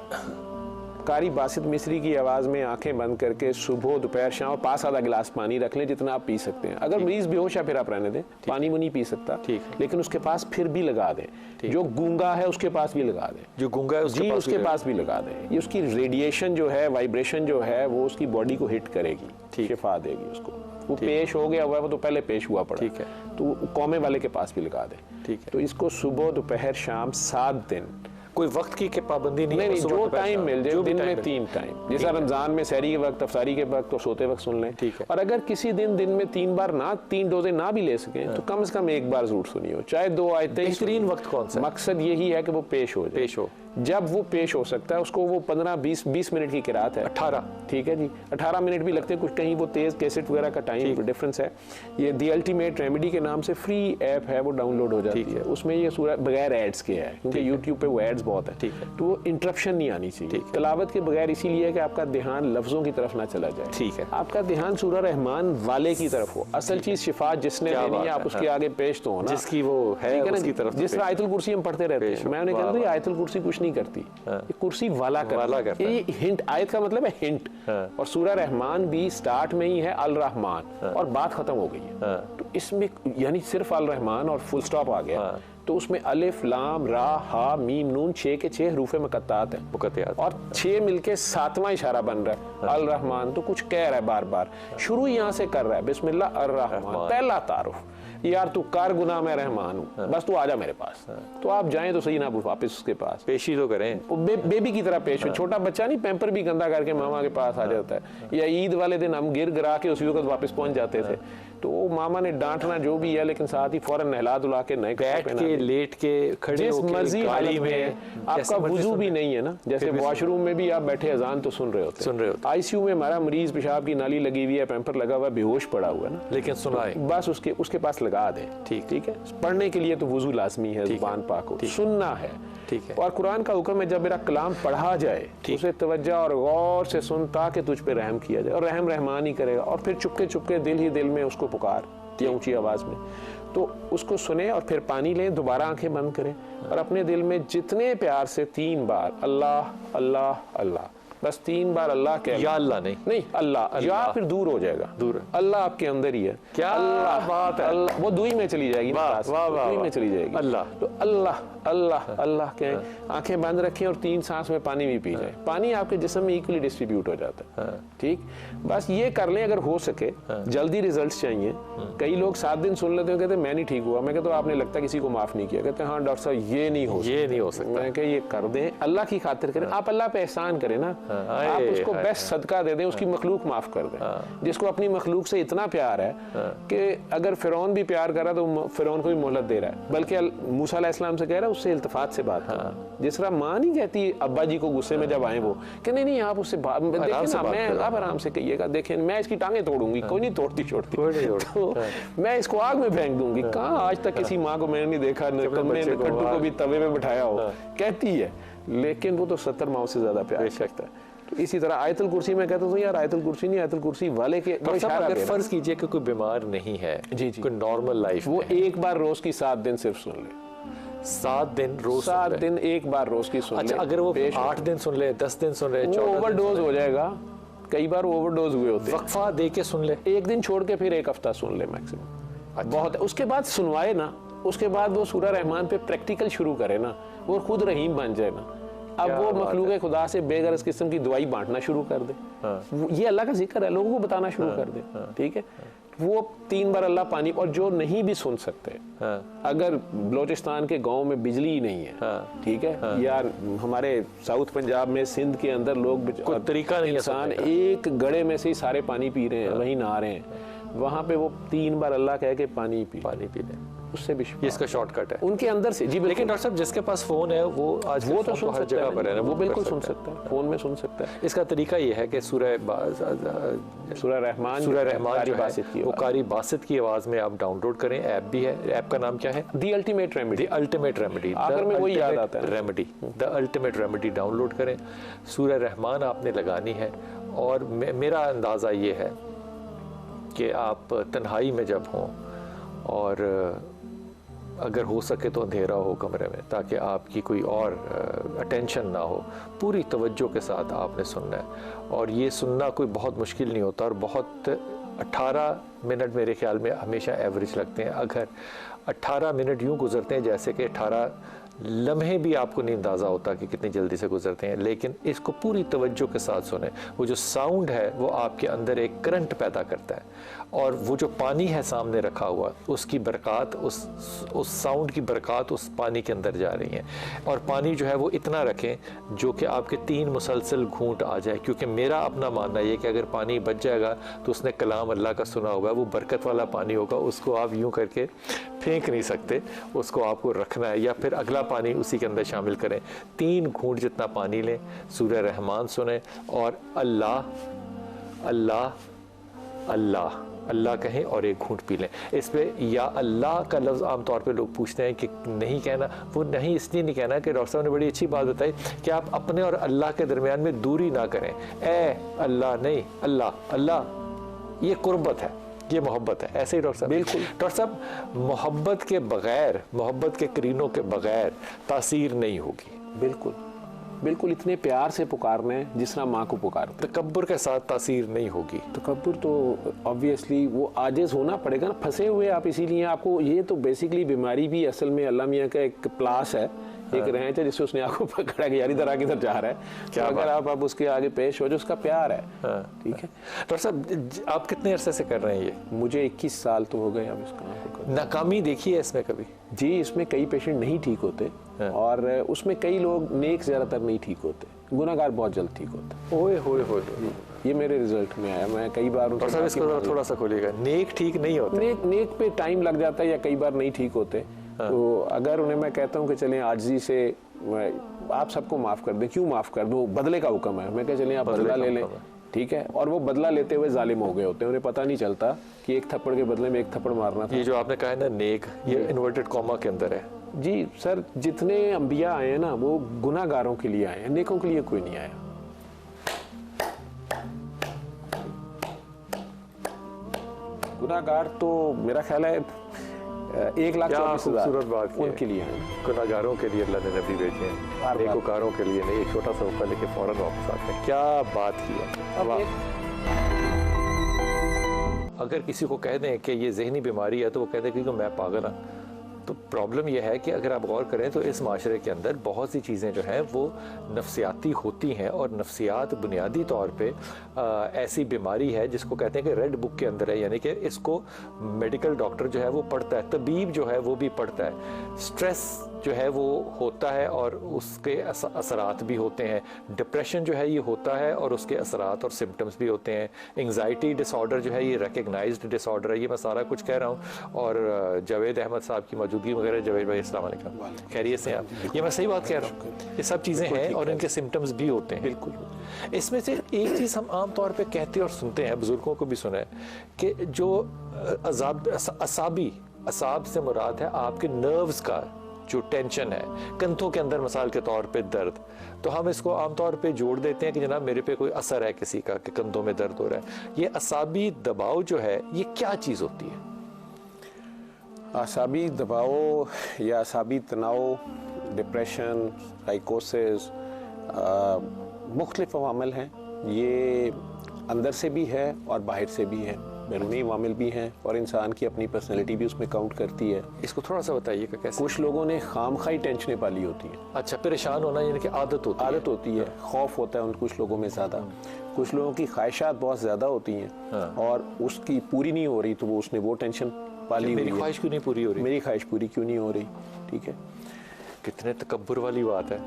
कारी बासित मिस्री की आवाज़ में आंखें बंद करके सुबह दोपहर शाम 5 आधा गिलास पानी रख लें, जितना आप पी सकते हैं। अगर मरीज बेहोश है फिर आप रहने दें, पानी वो नहीं पी सकता, लेकिन उसके पास फिर भी लगा दें। जो गूंगा है उसके पास भी लगा दें, जो गूंगा है उसके पास भी लगा दें। ये उसकी रेडिएशन जो है, वाइब्रेशन जो है, वो उसकी बॉडी को हिट करेगी, शिफा देगी उसको। वो पेश हो गया हुआ है, वो तो पहले पेश हुआ पड़ा, ठीक है, तो कौमे वाले के पास भी लगा दें, ठीक है। तो इसको सुबह दोपहर शाम 7 दिन, कोई वक्त की पाबंदी नहीं, नहीं, जो टाइम मिल जाए, दिन में 3 टाइम, जैसे रमजान में सहरी के वक्त, अफ्तारी के वक्त और सोते वक्त सुन लें, ठीक है। और अगर किसी दिन में 3 बार ना, 3 डोजे ना भी ले सकें, तो कम से कम 1 बार जरूर सुनिए, चाहे 2 आयतें। बेहतरीन वक्त कौन सा? मकसद यही है कि वो पेश हो जाए, जब वो पेश हो सकता है उसको, वो 15-20 मिनट की किरात है, 18, ठीक है जी, 18 मिनट भी लगते हैं कुछ, कहीं वो तेज कैसेट वगैरह का टाइम डिफरेंस है। ये दी अल्टीमेट रेमेडी के नाम से फ्री ऐप है, वो डाउनलोड हो जाती है। उसमें ये सूरह बगैर एड्स के है, क्योंकि यूट्यूब पे वो एड्स बहुत है, तो वो इंटरप्शन नहीं आनी चाहिए। तिलावत के बगैर इसीलिए है कि आपका ध्यान लफ्जों की तरफ ना चला जाए, ठीक है, आपका ध्यान सूरह रहमान वाले की तरफ हो। असल चीज शिफा जिसने देनी है, आप उसके आगे पेश तो हो ना, जिसकी वो है उसकी तरफ। जिस तरह आयतुल कुर्सी हम पढ़ते रहते हैं, मैं उन्हें कहता हूं आयतुल कुर्सी कुछ नहीं करती, ये कुर्सी वाला करता है। ये हिंट, आयत का मतलब है हिंट, और सूरह रहमान भी स्टार्ट में ही है अल रहमान, और बात खत्म हो गई है। तो इसमें यानी सिर्फ अल रहमान और फुल स्टॉप आ गया, तो उसमें अलिफ लाम रा हा मीम नून 6 के 6 हरूफ मुकत्तात हैं, और 6 मिलके 7वां इशारा बन रहा है अल रहमान। तो कुछ कह रहा है बार बार, शुरू यहाँ से कर रहा है, बिस्मिल्लाह अर रहमान, पहला तारुफ, यार तू कार गुनाह मैं रहमान हूँ, बस तू आजा मेरे पास। तो आप जाएं तो सही ना, वापस उसके पास पेशी तो करें, बेबी की तरह पेश हो। छोटा बच्चा नहीं पैम्पर भी गंदा करके मामा के पास आ जाता है, या ईद वाले दिन हम गिर गिरा के उसी वक्त वापस पहुंच जाते थे, तो मामा ने डांटना जो भी है, लेकिन साथ ही फौरन नहला धुला के नए बैठ के, लेट के, खड़े जिस मर्जी गाड़ी में, आपका वुजू भी नहीं है ना, जैसे वॉशरूम में भी आप बैठे अजान तो सुन रहे होते। आईसीयू में हमारा मरीज पेशाब की नाली लगी हुई है, पैम्पर लगा हुआ है, बेहोश पड़ा हुआ है ना, लेकिन सुनाए, बस उसके पास लगा दें। ठीक है, पढ़ने के लिए तो वुजू लाजमी है, जुबान पाक हो, सुनना है, ठीक है। और कुरान का हुक्म है जब मेरा कलाम पढ़ा जाए उसे तवज्जो और गौर से सुन, ताकि तुझ पे रहम किया जाए, और रहम रहमान ही करेगा। और फिर चुपके चुपके दिल ही दिल में उसको पुकार, ऊंची आवाज में, तो उसको सुने, और फिर पानी लें, दोबारा आंखें बंद करें, और अपने दिल में जितने प्यार से 3 बार अल्लाह अल्लाह अल्लाह, बस 3 बार अल्लाह कह, या अल्लाह नहीं अल्लाह, या फिर दूर हो जाएगा, दूर, अल्लाह आपके अंदर ही है। क्या अल्लाह बात है, अल्लाह, वो दुई में चली जाएगी, दुई में चली जाएगी, अल्लाह, तो अल्लाह अल्लाह अल्लाह कहें, आंखें बंद रखें, और 3 सांस में पानी भी पी जाए। पानी आपके जिस्म में इक्वली डिस्ट्रीब्यूट हो जाता है, ठीक। बस ये कर लें अगर हो सके, जल्दी रिजल्ट्स चाहिए। कई लोग 7 दिन सुन लेते हैं, कहते मैं नहीं ठीक हुआ, मैं कहता हूँ आपने लगता किसी को माफ नहीं किया, कहते हाँ डॉक्टर साहब ये नहीं हो सकता। मैं कह ये कर दें, अल्लाह की खातिर करें, आप अल्लाह पे एहसान करें ना, आप उसको बेस्ट सदका दे दें, उसकी मखलूक माफ कर दें, जिसको अपनी मखलूक से इतना प्यार है कि अगर फिरौन भी प्यार कर रहा तो फिरौन को भी मोहलत दे रहा है, बल्कि मूसा अलैहिस्सलाम से कह रहा है उससे इल्तिफात से बात करना। जिस तरह माँ नहीं कहती अब्बा जी को गुस्से में जब आए वो कि नहीं आप उससे आप आराम से कहिएगा, देखें मैं इसकी टांगे तोड़ूंगी, कोई नहीं तोड़ती छोड़ती, तो मैं इसको आग में फेंक दूंगी। कहाँ आज तक किसी माँ को मैंने नहीं देखा कट्टू को भी तवे में बिठाया हो, कहती है, लेकिन वो तो 70 माओ से ज्यादा प्यार करता है। तो इसी तरह आयतुल कुर्सी में कहता हूँ यार आयतुल कुर्सी नहीं, आयतुल कुर्सी वाले के अगर फर्ज कीजिए कि कोई बीमार नहीं है, जी कोई नॉर्मल लाइफ, वो एक बार रोज की 7 दिन सिर्फ सुन ले, 7 दिन रोज, 7 दिन एक बार रोज की सुन ले। अच्छा, अगर वो 8 दिन सुन ले, 10 दिन सुन ले, ओवरडोज हो जाएगा। कई बार ओवरडोज हुए होते हैं, वक्फा दे के सुन ले, एक दिन छोड़ के फिर एक हफ्ता सुन ले मैक्सिमम, बहुत। उसके बाद सुनवाए ना, उसके बाद वो सूरह रहमान पे प्रैक्टिकल शुरू करे ना, वो खुद रहीम बन जाए ना। अब वो मखलूक खुदा से बेगरज किस्म की दुआई बांटना शुरू कर दे। ये अल्लाह का जिक्र है, लोगों को बताना शुरू कर दे। ठीक है, वो 3 बार अल्लाह पानी। और जो नहीं भी सुन सकते, अगर बलोचिस्तान के गांव में बिजली ही नहीं है, ठीक है, या हमारे साउथ पंजाब में सिंध के अंदर लोग कोई तरीका नहीं, इंसान एक गड़े में से ही सारे पानी पी रहे हैं, वहीं नहा रहे हैं, वहां पे वो 3 बार अल्लाह कह के पानी पी लें, उससे भी ये इसका शॉर्टकट है उनके अंदर से। जी लेकिन डॉक्टर साहब जिसके पास फोन है वो आज वो तो सुन हर जगह पर है ना, वो बिल्कुल सुन सकता है, फोन में सुन सकता है। इसका तरीका ये है कि सूरह रहमान जो है वो कारी बासित की आवाज में आप डाउनलोड करें। ऐप भी है, ऐप का नाम क्या है? The ultimate remedy. आखिर में वही याद आता है, remedy, the ultimate remedy download करें। सूरह रहमान आपने लगानी है। और मेरा अंदाजा ये है कि आप तन्हाई में जब हों और अगर हो सके तो अंधेरा हो कमरे में, ताकि आपकी कोई और अटेंशन ना हो, पूरी तवज्जो के साथ आपने सुनना है। और ये सुनना कोई बहुत मुश्किल नहीं होता, और बहुत 18 मिनट मेरे ख्याल में हमेशा एवरेज लगते हैं। अगर 18 मिनट यूँ गुजरते हैं जैसे कि 18 लम्हे भी आपको नहीं अंदाज़ा होता कि कितनी जल्दी से गुजरते हैं, लेकिन इसको पूरी तवज्जो के साथ सुने। वो जो साउंड है वो आपके अंदर एक करंट पैदा करता है, और वो जो पानी है सामने रखा हुआ, उसकी बरक़ात, उस साउंड की बरक़ात उस पानी के अंदर जा रही हैं। और पानी जो है वो इतना रखें जो कि आपके 3 मुसलसल घूंट आ जाए, क्योंकि मेरा अपना मानना ये कि अगर पानी बच जाएगा तो उसने कलाम अल्लाह का सुना हुआ है, वो बरकत वाला पानी होगा, उसको आप यूँ करके फेंक नहीं सकते, उसको आपको रखना है, या फिर अगला पानी उसी के अंदर शामिल करें। 3 घूंट जितना पानी लें, सूरह रहमान सुने, और अल्लाह अल्लाह अल्लाह अल्लाह कहें और एक घूंट पी लें। इस पे या अल्लाह का लफ्ज़ आमतौर पे लोग पूछते हैं कि नहीं कहना, वो नहीं इसलिए नहीं कहना कि डॉक्टर साहब ने बड़ी अच्छी बात बताई कि आप अपने और अल्लाह के दरमियान में दूरी ना करें। ए अल्लाह नहीं, अल्लाह अल्लाह, ये कुर्बत है, ये मोहब्बत है। ऐसे ही डॉक्टर साहब, बिल्कुल डॉक्टर साहब, मोहब्बत के बगैर, मोहब्बत के करीनों के बगैर तासीर नहीं होगी। बिल्कुल बिल्कुल, इतने प्यार से पुकारना है जिस तरह माँ को पुकारते। तकब्बुर के साथ तासीर नहीं होगी। तकब्बुर तो ऑब्वियसली वो आजिज़ होना पड़ेगा ना, फंसे हुए आप, इसीलिए आपको ये तो बेसिकली बीमारी भी असल में अल्लाह मियाँ का एक प्लास है, एक रेंच है जिससे उसने आपको पकड़ा कि यार इधर आगे इधर जा रहा है, क्या तो अगर आप उसके आगे पेश हो जो उसका प्यार है। ठीक है डॉक्टर साहब, आप कितने अरसे से कर रहे हैं ये? मुझे 21 साल तो हो गए अब इसका। नाकामी देखी है इसमें कभी? जी, इसमें कई पेशेंट नहीं ठीक होते, और उसमें कई लोग नेक ज़्यादातर नहीं ठीक होते, गुनाहगार बहुत जल्द ठीक होते। ओए होए होए, ये मेरे रिजल्ट में आया। मैं कई बार इसको थोड़ा सा खोलिएगा। नेक ठीक नहीं होते, नेक पे टाइम लग जाता है या कई बार नहीं ठीक होते। तो अगर उन्हें मैं कहता हूँ कि चलें आजिज़ी से आप सबको माफ़ कर दें, क्यों माफ़ कर दूँ, बदले का हुक्म है, मैं कह चलें आप बदला ले लें, ठीक है। और वो बदला लेते हुए जालिम हो गए होते हैं, उन्हें पता नहीं चलता कि एक थप्पड़ के बदले में एक थप्पड़ मारना था। ये जो आपने कहा है ना नेक, ये इन्वर्टेड कॉमा के अंदर है। जी सर, जितने अंबिया आए हैं ना वो गुनाहगारों के लिए आए हैं, नेकों के लिए कोई नहीं आया। गुनाहगार तो मेरा ख्याल है 1,24,000 बात उनके लिए है। गुनाहगारों के लिए अल्लाह ने नबी भेजे हैं, नेकोकारों के लिए नहीं। एक छोटा सा ऊपर लेके फौरन वापस आते हैं। क्या बात की है। अगर किसी को कह दें कि ये जहनी बीमारी है तो वो कहते हैं कि मैं पागल हूँ। तो प्रॉब्लम यह है कि अगर आप गौर करें तो इस माशरे के अंदर बहुत सी चीज़ें जो हैं वो नफ्सियाती होती हैं, और नफ्सियात बुनियादी तौर पे ऐसी बीमारी है जिसको कहते हैं कि रेड बुक के अंदर है, यानी कि इसको मेडिकल डॉक्टर जो है वो पढ़ता है, तबीब जो है वो भी पढ़ता है। स्ट्रेस जो है वो होता है और उसके असरात भी होते हैं। डिप्रेशन जो है ये होता है और उसके असरात और सिम्टम्स भी होते हैं। एंग्जाइटी डिसऑर्डर जो है ये रिकग्नाइज्ड डिसऑर्डर है। ये मैं सारा कुछ कह रहा हूँ, और जावेद अहमद साहब की मौजूदगी वगैरह। जावेद भाई अस्सलाम वालेकुम, खैरियत से आप? ये मैं सही बात कह रहा हूँ, ये सब चीज़ें हैं और इनके सिम्टम्स भी होते हैं। बिल्कुल। इसमें से एक चीज़ हम आम तौर पर कहते और सुनते हैं, बुजुर्गों को भी सुना है, कि जो असाब से मुराद है आपके नर्व्स का जो टेंशन है, कंधों के अंदर मिसाल के तौर पे दर्द, तो हम इसको आमतौर पे जोड़ देते हैं कि जनाब मेरे पे कोई असर है किसी का कि कंधों में दर्द हो रहा है। ये असाबी दबाव जो है ये क्या चीज़ होती है? असाबी दबाव या असाबी तनाव, डिप्रेशन, साइकोसिस, मुख्तलिफ अवामल हैं। ये अंदर से भी है और बाहर से भी है। बैरूनी अवामिल भी हैं और इंसान की अपनी पर्सनैलिटी भी उसमें काउंट करती है। इसको थोड़ा सा बताइएगा कैसे। कुछ लोगों ने खामखाई टेंशनें पाली होती हैं। अच्छा, परेशान होना यानी कि आदत होती है, खौफ होता है उन कुछ लोगों में ज़्यादा। कुछ लोगों की ख्वाहिशात बहुत ज़्यादा होती हैं और उसकी पूरी नहीं हो रही तो वो उसने वो टेंशन पाली हुई है। मेरी ख्वाहिश क्यों नहीं पूरी हो रही, मेरी ख्वाहिश पूरी क्यों नहीं हो रही। ठीक है, कितने तकब्बुर वाली बात है।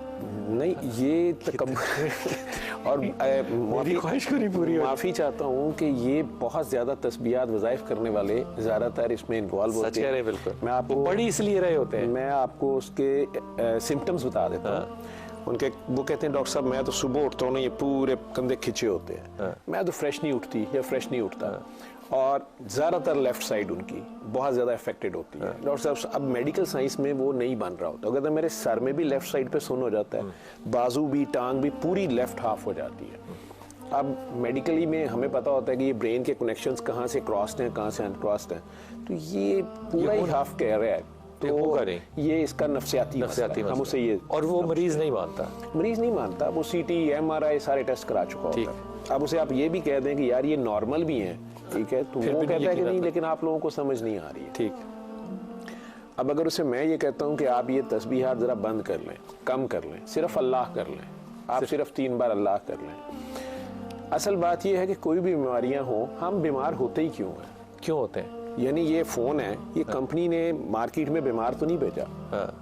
नहीं, ये तकब्बुर और मेरी ख्वाहिश क्यों नहीं पूरी हो रही। माफ़ी चाहता हूँ कि ये बहुत ज़्यादा तस्बीहात वज़ाइफ करने वाले ज़्यादातर इसमें इन्वॉल्व होते हैं। बिल्कुल, मैं आपको बड़ी इसलिए रहे होते हैं। मैं आपको उसके सिम्टम्स बता देता हूँ। उनके वो कहते हैं डॉक्टर साहब मैं तो सुबह उठता हूँ ना ये पूरे कंधे खिंचे होते हैं, मैं तो फ्रेश नहीं उठती या फ्रेश नहीं उठता। और ज़्यादातर लेफ्ट साइड उनकी बहुत ज़्यादा अफेक्टेड होती है। डॉक्टर साहब अब मेडिकल साइंस में वो नहीं बन रहा होता, अगर मेरे सर में भी लेफ्ट साइड पे सुन हो जाता है, बाजू भी, टांग भी, पूरी लेफ्ट हाफ हो जाती है। अब मेडिकली में हमें पता होता है कि ये ब्रेन के कनेक्शंस कहाँ से क्रॉस्ड हैं, कहाँ से अनक्रॉस्ड हैं, तो ये पूरा ही हाफ कह रहा है तो ये इसका नफसियाती हम उसे ये, और वो मरीज नहीं मानता, वो CT MRI सारे टेस्ट करा चुका होता है। अब उसे आप ये भी कह दें कि यार ये नॉर्मल भी हैं, ठीक है, तो वो कहता है कि नहीं लेकिन आप लोगों को समझ नहीं आ रही है। ठीक, अब अगर उसे मैं ये कहता हूँ कि आप ये तस्बीहात जरा बंद कर लें, कम कर लें, सिर्फ अल्लाह कर लें, आप सिर्फ 3 बार अल्लाह कर लें। असल बात ये है कि कोई भी बीमारियां हो, हम बीमार होते ही क्यों होते हैं। यानी ये फोन है, ये कंपनी ने मार्केट में बीमार तो नहीं भेजा,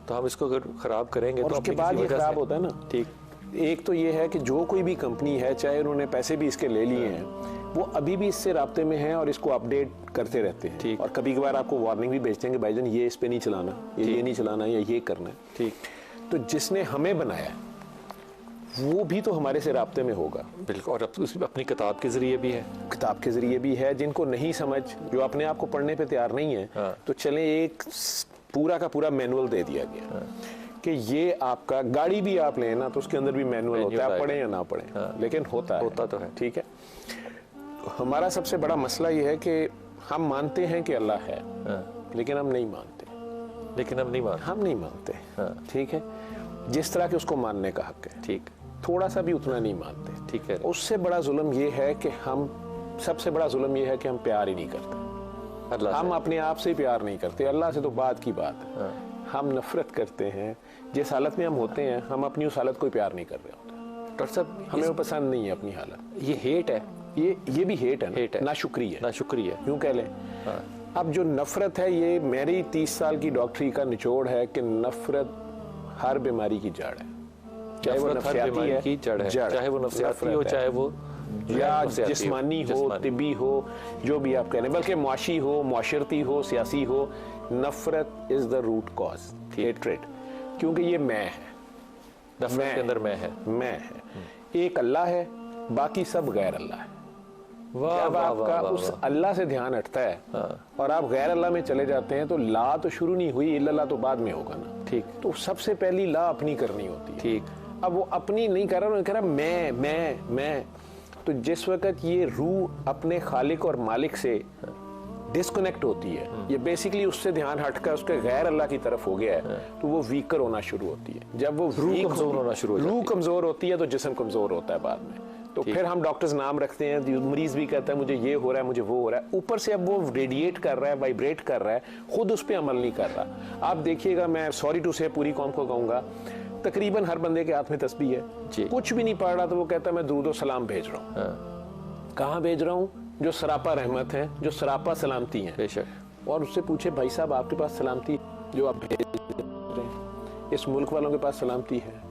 तो हम इसको अगर खराब करेंगे और तो उसके बाद ये खराब होता है ना। ठीक, एक तो ये है कि जो कोई भी कंपनी है, चाहे उन्होंने पैसे भी इसके ले लिए हैं, वो अभी भी इससे राब्ते में हैं और इसको अपडेट करते रहते हैं। और कभी कभार आपको वार्निंग भी भेजते हैं कि भाईजान ये इस पे नहीं चलाना, ये नहीं चलाना, या ये करना है। ठीक, तो जिसने हमें बनाया वो भी तो हमारे से राब्ते में होगा। बिल्कुल, और अपनी किताब के जरिए भी है, किताब के जरिए भी है। जिनको नहीं समझ, जो अपने आप को पढ़ने पे तैयार नहीं है, तो चले एक पूरा का पूरा मैनुअल दे दिया गया कि ये आपका गाड़ी भी आप लें ना तो उसके अंदर भी मैनुअल होता है, आप पढ़ें या ना पढ़ें, लेकिन होता तो है। ठीक है, हमारा सबसे बड़ा मसला ये है कि हम मानते हैं कि अल्लाह है, लेकिन हम नहीं मानते। ठीक है, जिस तरह के उसको मानने का हक है, ठीक, थोड़ा सा भी उतना नहीं मानते। ठीक है, उससे बड़ा जुल्म ये है कि सबसे बड़ा जुल्म ये है कि हम प्यार ही नहीं करते। हम अपने आप से प्यार नहीं करते, अल्लाह से तो बात की बात है। हम नफरत करते हैं, जिस हालत में हम होते हैं हम अपनी उस हालत को प्यार नहीं कर रहे होते। डॉक्टर साहब हमें वो पसंद नहीं है अपनी हालत। ये हेट है, ये भी हेट है, नाशुक्री है, यूं कह लें। अब जो नफरत है, ये मेरी 30 साल की डॉक्टरी का निचोड़ है कि नफरत हर बीमारी की जड़ है, चाहे वो नफसियाती है की जड़ है, चाहे वो नफसियाती हो, चाहे वो या जिस्मानी हो, तिब्बी हो, जो भी आप कह रहे हैं, बल्कि मुआशी हो, मुआशरती हो, सियासी हो, नफरत is the root cause, hatred, क्योंकि ये मैं है, नफरत के अंदर मैं है। एक अल्लाह है, बाकी सब गैर अल्लाह है। जब आपका उस अल्लाह से ध्यान हटता है और आप गैर अल्लाह में चले जाते हैं तो ला तो शुरू नहीं हुई, इल्लल्लाह तो बाद में होगा ना। ठीक, तो सबसे पहली ला अपनी करनी होती है। ठीक, अब वो अपनी नहीं कर रहा, कह रहा मैं। तो जिस वक्त ये रूह अपने खालिक और मालिक से डिस्कनेक्ट होती है, ये बेसिकली उससे ध्यान हटकर उसके गैर अल्लाह की तरफ हो गया है, तो वो वीकर होना शुरू होती है। जब वो रूह कमजोर होना शुरू हो जाती है, रूह कमजोर होती है तो जिस्म कमजोर होता है बाद में। तो फिर हम डॉक्टर्स नाम रखते हैं, मरीज भी कहता है मुझे ये हो रहा है, मुझे वो हो रहा है, ऊपर से अब वो रेडिएट कर रहा है, वाइब्रेट कर रहा है, खुद उस पर अमल नहीं कर रहा। आप देखिएगा, मैं सॉरी टू से पूरी कौम को कहूंगा, तकरीबन हर बंदे के हाथ में तस्बीह है, कुछ भी नहीं पढ़ रहा तो वो कहता है मैं दुरूद व सलाम भेज रहा हूँ। कहाँ भेज रहा हूँ? जो सरापा रहमत है, जो सरापा सलामती है। बेशक। और उससे पूछे भाई साहब आपके पास सलामती जो आप भेज रहे हैं, इस मुल्क वालों के पास सलामती है?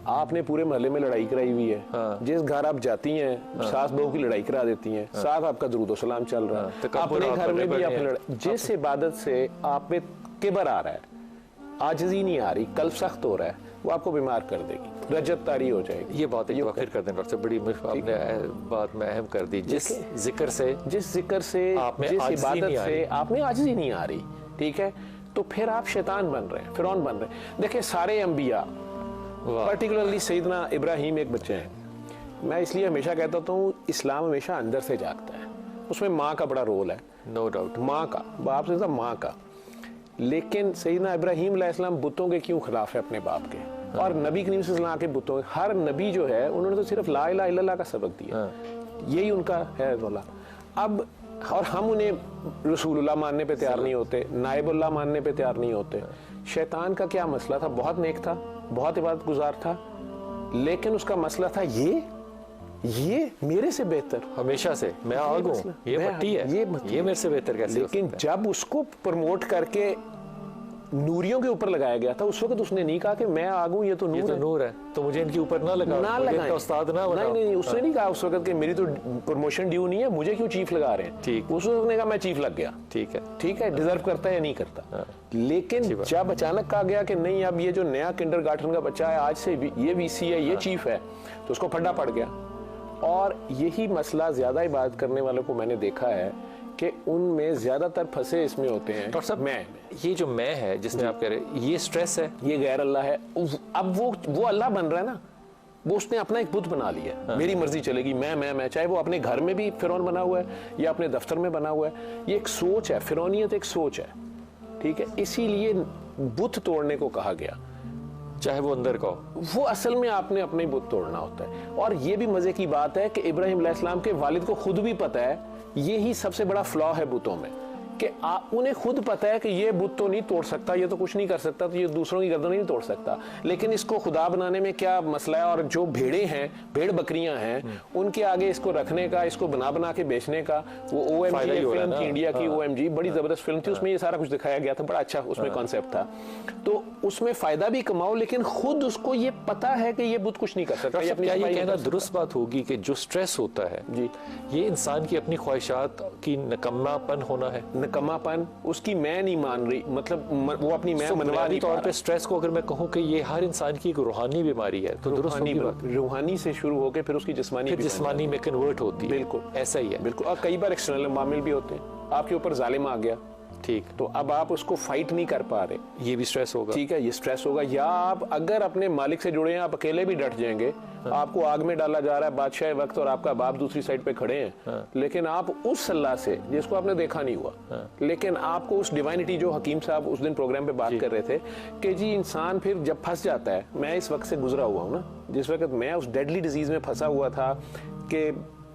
आपने पूरे मोहल्ले में लड़ाई कराई हुई है, जिस घर आप जाती हैं सास बहू की लड़ाई करा देती हैं, साथ आपका दुरूद व सलाम चल रहा है, अपने घर में भी आपने लड़ाई। जिस इबादत से आप में किबर आ रहा है, आजिज़ी नहीं आ रही, कल्ब सख्त हो रहा है, वो आपको बीमार कर देगी, रजत तारी हो जाएगी। ये बात एक आखिर कर दें डॉक्टर साहब, बड़ी आपने बात में अहम कर दी। जिस जिक्र से जिस इबादत से आप में आजिज़ी नहीं आ रही, ठीक है, तो फिर आप शैतान बन रहे हैं, फिरौन बन रहे हैं। देखिए सारे अंबिया, पर्टिकुलरली सैयदना इब्राहिम एक बच्चे हैं। मैं इसलिए हमेशा कहता हूँ इस्लाम हमेशा अंदर से जागता है, उसमें माँ का बड़ा रोल है, नो डाउट, माँ का, बाप से ज्यादा माँ का। लेकिन सैयदना इब्राहिम अलैहिस्सलाम बुतों के क्यों खिलाफ है अपने बाप के, और नबी करीम सल्लल्लाहु अलैहि वसल्लम के बुतों, हर नबी जो है उन्होंने तो सिर्फ ला इलाहा इल्लल्लाह का सबक दिया, यही उनका है बोला। अब और हम उन्हें रसूलुल्लाह मानने पे तैयार नहीं होते, नाइबुल्लाह मानने पे तैयार नहीं होते। शैतान का क्या मसला था? बहुत नेक था, बहुत इबादत गुजार था, लेकिन उसका मसला था ये मेरे से बेहतर, हमेशा से मैं आग हूं, ये मट्टी है, ये मेरे से बेहतर कैसे? लेकिन जब उसको प्रमोट करके नूरियों के ऊपर लगाया गया था, उस वक्त उसने नहीं कहा कि मैं आग हूं, ये तो नूर है, तो मुझे इनके ऊपर ना लगाएं, उस्ताद ना बनाओ। नहीं, उसने नहीं कहा उस वक्त कि मेरी तो प्रमोशन ड्यू नहीं है, मुझे क्यों चीफ लगा रहे हैं। ठीक, उस वक्त ने कहा मैं चीफ लग गया। ठीक है, डिजर्व करता है या नहीं करता। लेकिन जब अचानक कहा गया कि नहीं, अब ये जो नया किंडरगार्टन का बच्चा है, आज से ये वीसी है, ये चीफ है, तो उसको फड्डा पड़ गया। और यही मसला ज्यादा इबादत करने वालों को मैंने देखा है कि उनमें ज्यादातर फंसे इसमें होते हैं। डॉक्टर साहब, ये जो मैं है जिसमें आप कह रहे हैं, ये स्ट्रेस है, ये गैर अल्लाह है। अब वो अल्लाह बन रहा है ना, वो उसने अपना एक बुत बना लिया है। मेरी मर्जी चलेगी, मैं, चाहे वो अपने घर में भी फिरौन बना हुआ है या अपने दफ्तर में बना हुआ है। ये एक सोच है, फिरौनियत एक सोच है, ठीक है। इसीलिए बुत तोड़ने को कहा गया, चाहे वो अंदर का हो। वो असल में आपने अपने बुत तोड़ना होता है। और ये भी मजे की बात है कि इब्राहिम अलैहिस्सलाम के वालिद को खुद भी पता है, यही सबसे बड़ा फ्लॉ है बुतों में, कि उन्हें खुद पता है कि ये बुत तो नहीं तोड़ सकता, ये तो कुछ नहीं कर सकता, तो ये दूसरों की गर्दन नहीं तोड़ सकता, लेकिन इसको खुदा बनाने में क्या मसला है। और जो भेड़े हैं, भेड़ बकरियां हैं, उनके आगे इसको रखने का, इसको बना के बेचने का, वो OMG फिल्म थी, इंडिया की OMG, बड़ी जबरदस्त फिल्म थी, उसमें ये सारा कुछ दिखाया गया था, बड़ा अच्छा उसमें कॉन्सेप्ट था। तो उसमें फायदा भी कमाओ, लेकिन खुद उसको ये पता है कि ये बुत कुछ नहीं कर सकता। ये कहना दुरुस्त बात होगी कि जो स्ट्रेस होता है जी, ये इंसान की अपनी ख्वाहिशात की नकम्मापन होना है, नकम्मापन, उसकी मैं नहीं मान रही, मतलब वो अपनी मैं मनवा रही। तौर पे स्ट्रेस को अगर मैं कहूँ कि ये हर इंसान की एक रूहानी बीमारी है, तो रूहानी से शुरू होकर फिर उसकी जिस्मानी में कन्वर्ट होती है। बिल्कुल ऐसा ही है, बिल्कुल। और कई बार एक्सटर्नल मामले भी होते हैं, आपके ऊपर जालिम आ गया, ठीक, तो अब आप उसको फाइट नहीं कर पा रहे, ये भी स्ट्रेस होगा, ठीक है, ये स्ट्रेस होगा। या आप अगर अपने मालिक से जुड़े हैं, आप अकेले भी डट जाएंगे, आपको आग में डाला जा रहा है बादशाह वक्त और आपका बाप दूसरी साइड पे खड़े हैं, लेकिन आप उस अल्लाह से जिसको आपने देखा नहीं हुआ, लेकिन आपको उस डिवाइनिटी, जो हकीम साहब उस दिन प्रोग्राम पे बात कर रहे थे कि जी इंसान फिर जब फंस जाता है, मैं इस वक्त से गुजरा हुआ हूँ ना, जिस वक्त मैं उस डेडली डिजीज में फंसा हुआ था, कि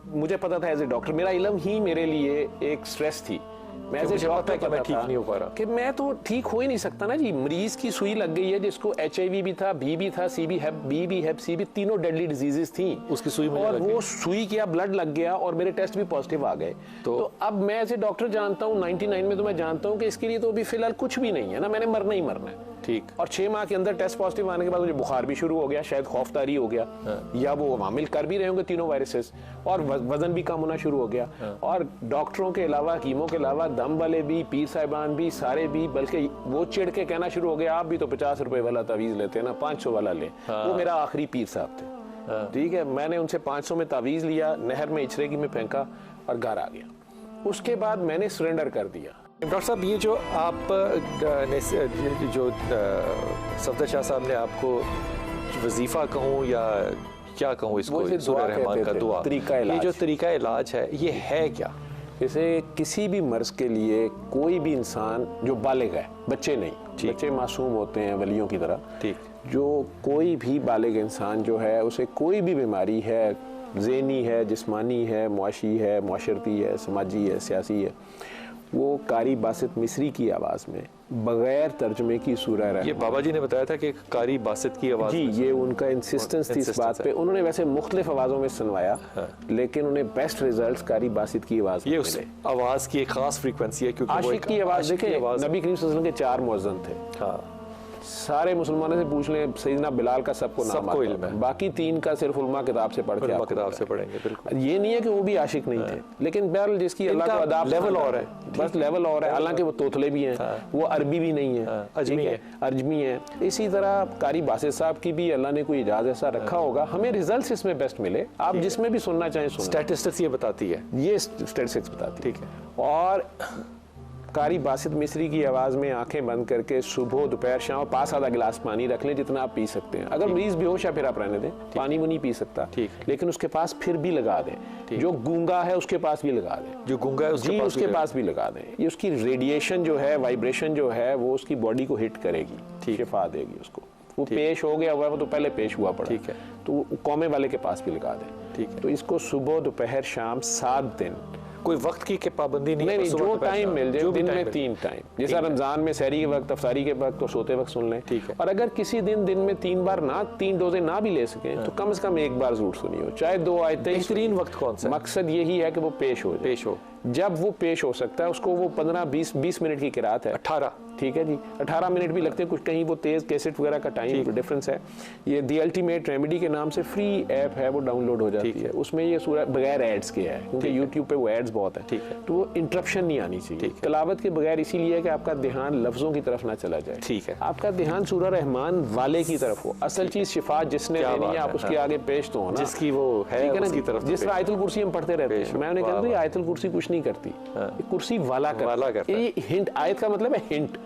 मुझे पता था एज ए डॉक्टर, मेरा इल्म ही मेरे लिए एक स्ट्रेस थी। मैं मैं ठीक नहीं हो पा रहा, कि मैं तो ठीक हो ही नहीं सकता ना जी। मरीज की सुई लग गई है जिसको HIV भी था, B भी था, C भी है, B भी है, C भी, तीनों डेडली डिजीजेस थी, उसकी सुई में और वो सुई किया, ब्लड लग गया और मेरे टेस्ट भी पॉजिटिव आ गए। तो अब मैं ऐसे डॉक्टर जानता हूँ 99 में, तो मैं जानता हूँ कि इसके लिए तो अभी फिलहाल कुछ भी नहीं है ना, मैंने मरना ही मरना है, ठीक। और 6 माह के अंदर टेस्ट पॉजिटिव आने के बाद मुझे बुखार भी शुरू हो गया, शायद खौफदारी हो गया, या वो वामिल कर भी रहे होंगे तीनों वायरसेस, और वजन भी कम होना शुरू हो गया। और डॉक्टरों के अलावा, कीमो के अलावा, दम वाले भी, पीर साहिबान भी, सारे भी, बल्कि वो चिढ़ के कहना शुरू हो गया, आप भी तो 50 रुपए वाला तावीज लेते हैं ना, 500 वाला ले। वो मेरा आखिरी पीर साहब थे, ठीक है। मैंने उनसे 500 में तावीज लिया, नहर में इचरेगी में फेंका और घर आ गया। उसके बाद मैंने सरेंडर कर दिया। डॉक्टर साहब, ये जो आप जो सफदर शाह साहब ने आपको वजीफा कहूँ या क्या कहूँ इसको, सूरह रहमान का दुआ, ये जो तरीका इलाज है, ये है क्या? जैसे किसी भी मर्ज के लिए कोई भी इंसान जो बालिग है, बच्चे नहीं, बच्चे मासूम होते हैं वलियों की तरह, ठीक, जो कोई भी बालिग इंसान जो है, उसे कोई भी बीमारी है, ज़हनी है, जिस्मानी है, मुआशी है, मुआशरती है, समाजी है, सियासी है, वो कारी बासित मिस्री की आवाज़ में बगैर तर्जमे की सूरह रहमान। ये बाबा जी ने बताया था कि कारी बासित की आवाज़, जी, ये उनका इंसिस्टेंस थी इस बात पे। उन्होंने वैसे मुख्तलिफ आवाज़ों में सुनवाया, लेकिन उन्हें बेस्ट रिजल्ट्स कारी बासित की आवाज़, ये उस आवाज़ की एक खास फ्रीक्वेंसी है, क्योंकि आशिक की आवाज़ देखें, नबी करीम सल्लल्लाहु अलैहि वसल्लम के 4 मुअज्जिन थे, हाँ, सारे मुसलमानों से पूछ लें, सैयदना बिलाल का सबको इल्म है, बाकी 3 का सिर्फ उलमा किताब से पढ़ के, किताब से पढ़ेंगे, बिल्कुल। ये नहीं है कि वो भी आशिक नहीं थे, लेकिन बहरहाल जिसकी अल्लाह का अदाब लेवल और है, बस लेवल और है, हालांकि वो तोतले भी हैं, वो अरबी भी नहीं है, अजमी है। इसी तरह कारी बासित साहब की भी अल्लाह ने कोई इजाज़ ऐसा रखा होगा, हमें रिजल्ट्स इसमें बेस्ट मिले, आप जिसमें भी सुनना चाहें सुन। स्टैटिस्टिक्स ये बताती है, ये स्टैटिस्टिक्स बताती है, ठीक है। और कारी बासित मिस्री की आवाज़ में आंखें बंद करके सुबह, दोपहर, शाम पास आधा गिलास पानी रख लें, जितना आप पी सकते हैं। अगर मरीज बेहोश है फिर आप रहने दें, पानी वो नहीं पी सकता, लेकिन उसके पास फिर भी लगा दें। जो गूंगा है उसके पास भी लगा दें, जो गूंगा है उसके पास भी लगा दें। ये उसकी रेडिएशन जो है, वाइब्रेशन जो है, वो उसकी बॉडी को हिट करेगी, शिफा देगी उसको। वो पेश हो गया हुआ है, वो तो पहले पेश हुआ पड़ा, ठीक है, तो कौमे वाले के पास भी लगा दें, ठीक है। तो इसको सुबह, दोपहर, शाम 7 दिन कोई वक्त की पाबंदी नहीं? नहीं, जो टाइम मिल जाए, दिन में 3 टाइम, जैसे रमजान में सहरी के वक्त, अफ्तारी के वक्त और सोते वक्त सुन लें। ठीक है। और अगर किसी दिन में 3 बार ना 3 डोजे ना भी ले सकें तो कम से कम 1 बार जरूर सुनिए, चाहे 2 आयतें। बेहतरीन वक्त कौन सा? मकसद यही है कि वो पेश हो। जब वो पेश हो सकता है उसको वो 15-20 मिनट की किरात है, 18, ठीक है जी, 18 मिनट भी लगते हैं कुछ, कहीं वो तेज कैसेट वगैरह का टाइम डिफरेंस है। ये दी अल्टीमेट रेमेडी के नाम से फ्री ऐप है, वो डाउनलोड हो जाती है। उसमें ये सूरह बगैर एड्स के है, क्योंकि यूट्यूब पे वो एड्स बहुत है, तो वो इंटरप्शन नहीं आनी चाहिए। तिलावत के बगैर इसीलिए कि आपका ध्यान लफ्जों की तरफ ना चला जाए, ठीक है, आपका आपका ध्यान सूरह रहमान वाले की तरफ हो। असल चीज शिफा जिसने देनी है, आप उसके आगे पेश तो हो ना, जिसकी वो है उसकी तरफ। जिस तरह आयतुल कुर्सी हम पढ़ते रहते हैं, मैंने कहा था आयतुल कुर्सी कुछ नहीं करती, कुर्सी वाला करता है। ये हिंट, आयत का मतलब है हिंट।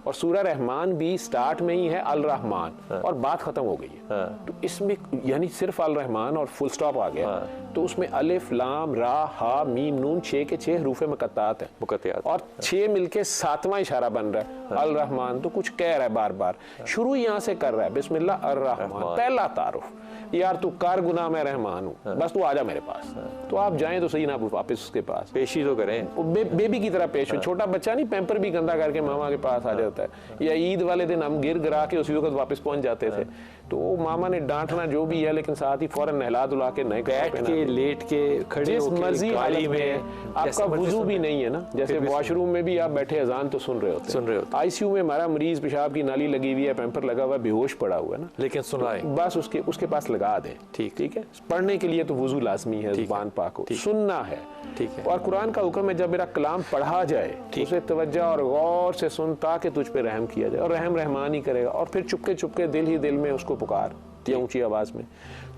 और सूरह रहमान भी स्टार्ट में ही है अल रहमान और बात खत्म हो गई है। तो इसमें यानी सिर्फ अल रहमान और फुल स्टॉप आ गया। तो उसमें अलिफ लाम रा हा मीम नून 6 के 6 हरूफ मुकत्तात है, और 6 मिलके 7वां इशारा बन रहा है अल रहमान। तो कुछ कह रहा है बार बार, शुरू यहाँ से कर रहा है बिस्मिल्लाह अर रहमान, पहला तारुफ, यार तू कार गुनाह मैं रहमान हूँ, बस तू आजा मेरे पास। तो आप जाएं तो सही ना वापस उसके पास पेशी तो करें, बेबी की तरह पेश हो। छोटा बच्चा नहीं पैम्पर भी गंदा करके मामा के पास आ जाता है, या ईद वाले दिन हम गिर गिरा के उसी वक्त वापस पहुंच जाते थे, तो मामा ने डांटना जो भी है, लेकिन साथ ही फौरन नहला धुला के नए बैठ के लेट के खड़े जिस मर्जी हालत में, आपका वुजू भी नहीं है ना, जैसे वॉशरूम में भी आप बैठे अजान तो सुन रहे होते। आईसीयू में हमारा मरीज पेशाब की नाली लगी हुई है, पैम्पर लगा हुआ है, बेहोश पड़ा हुआ है ना, लेकिन सुनाए बस उसके पास लगा दे। ठीक है, पढ़ने के लिए तो वुजू लाजमी है, जुबान पाक हो, सुनना है। ठीक है, और कुरान का हुक्म है जब मेरा कलाम पढ़ा जाए उसे तवज्जो और गौर से सुन, ताकि तुझ पे रहम किया जाए, और रहम रहमान ही करेगा। और फिर चुपके चुपके दिल ही दिल में उसको पुकार दिया ऊंची आवाज में,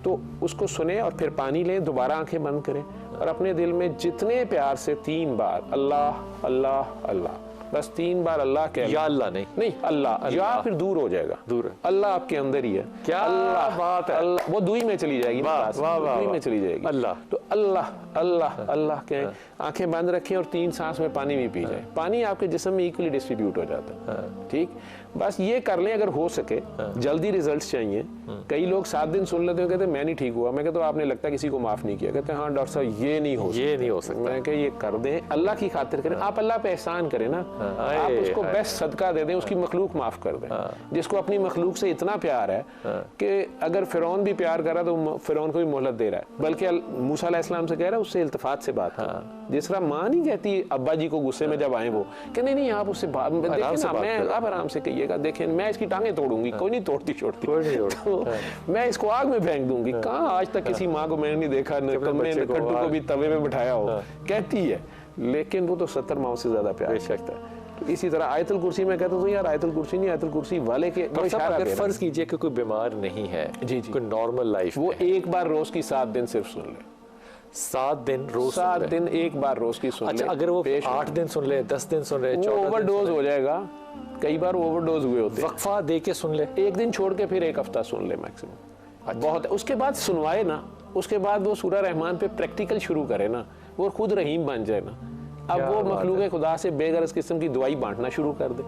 तो उसको सुने और फिर पानी लें, दोबारा आंखें बंद करें और अपने दिल में जितने प्यार से 3 बार अल्लाह अल्लाह अल्लाह, बस 3 बार अल्लाह कह, या अल्लाह नहीं अल्लाह, या फिर दूर हो जाएगा, दूर है अल्लाह आपके अंदर ही है। क्या अल्लाह बात है, अल्लाह वो दुई में चली जाएगी, दुई में चली जाएगी अल्लाह। तो अल्लाह अल्लाह अल्लाह कहें, आंखें बंद रखें और 3 सांस में पानी भी पी जाए। पानी आपके जिस्म में इक्वली डिस्ट्रीब्यूट हो जाता है। ठीक, बस ये कर लें अगर हो सके। जल्दी रिजल्ट्स चाहिए। कई लोग 7 दिन सुन लेते हैं, कहते मैं नहीं ठीक हुआ। मैं कहता हूँ आपने लगता किसी को माफ नहीं किया। कहते हैं हाँ डॉक्टर साहब ये नहीं हो सकता। मैं कह ये कर दें, अल्लाह की खातिर करें। आप अल्लाह पे एहसान करें ना, आप उसको बेस्ट सदका दे दें, उसकी मखलूक माफ कर दें। जिसको अपनी मखलूक से इतना प्यार है कि अगर फिरौन भी प्यार कर रहा है तो फिरौन को भी मोहलत दे रहा है, बल्कि मूसा अलैहिस्सलाम से कह रहा है उससे इल्तिफात से बात करें। जिस तरह माँ नहीं कहती अब्बा जी को गुस्से में जब आए वो कि नहीं आप उससे बात देखें ना, मैं आप आराम से कहिएगा, देखें मैं इसकी टांगें तोड़ूंगी, कोई नहीं तोड़ती छोड़ती, तो मैं इसको आग में फेंक दूंगी। कहाँ आज तक किसी माँ को मैंने नहीं देखा कट्टू को भी तवे में बिठाया हो, कहती है, लेकिन वो तो 70 माओं से ज्यादा प्यार करता है। तो इसी तरह आयतुल कुर्सी में कहता हूँ यार आयतुल कुर्सी नहीं, आयतुल कुर्सी वाले के अगर फर्ज कीजिए कि कोई बीमार नहीं है, जी कोई नॉर्मल लाइफ, वो एक बार रोज की 7 दिन सिर्फ सुन ले। 7 दिन रोज, 7 दिन एक बार रोज की सुन ले। अच्छा, अगर वो 8 दिन सुन ले, 10 दिन सुन ले, ओवरडोज हो जाएगा। कई बार ओवरडोज हुए होते हैं। वक्फा दे के सुन ले, एक दिन छोड़ के फिर 1 हफ्ता सुन ले मैक्सिमम, बहुत है। उसके बाद सुनवाए ना, उसके बाद वो सूरह रहमान पे प्रैक्टिकल शुरू करे ना, वो खुद रहीम बन जाए ना। अब वो मखलूक खुदा से बेगरज किस्म की दुआई बांटना शुरू कर दे।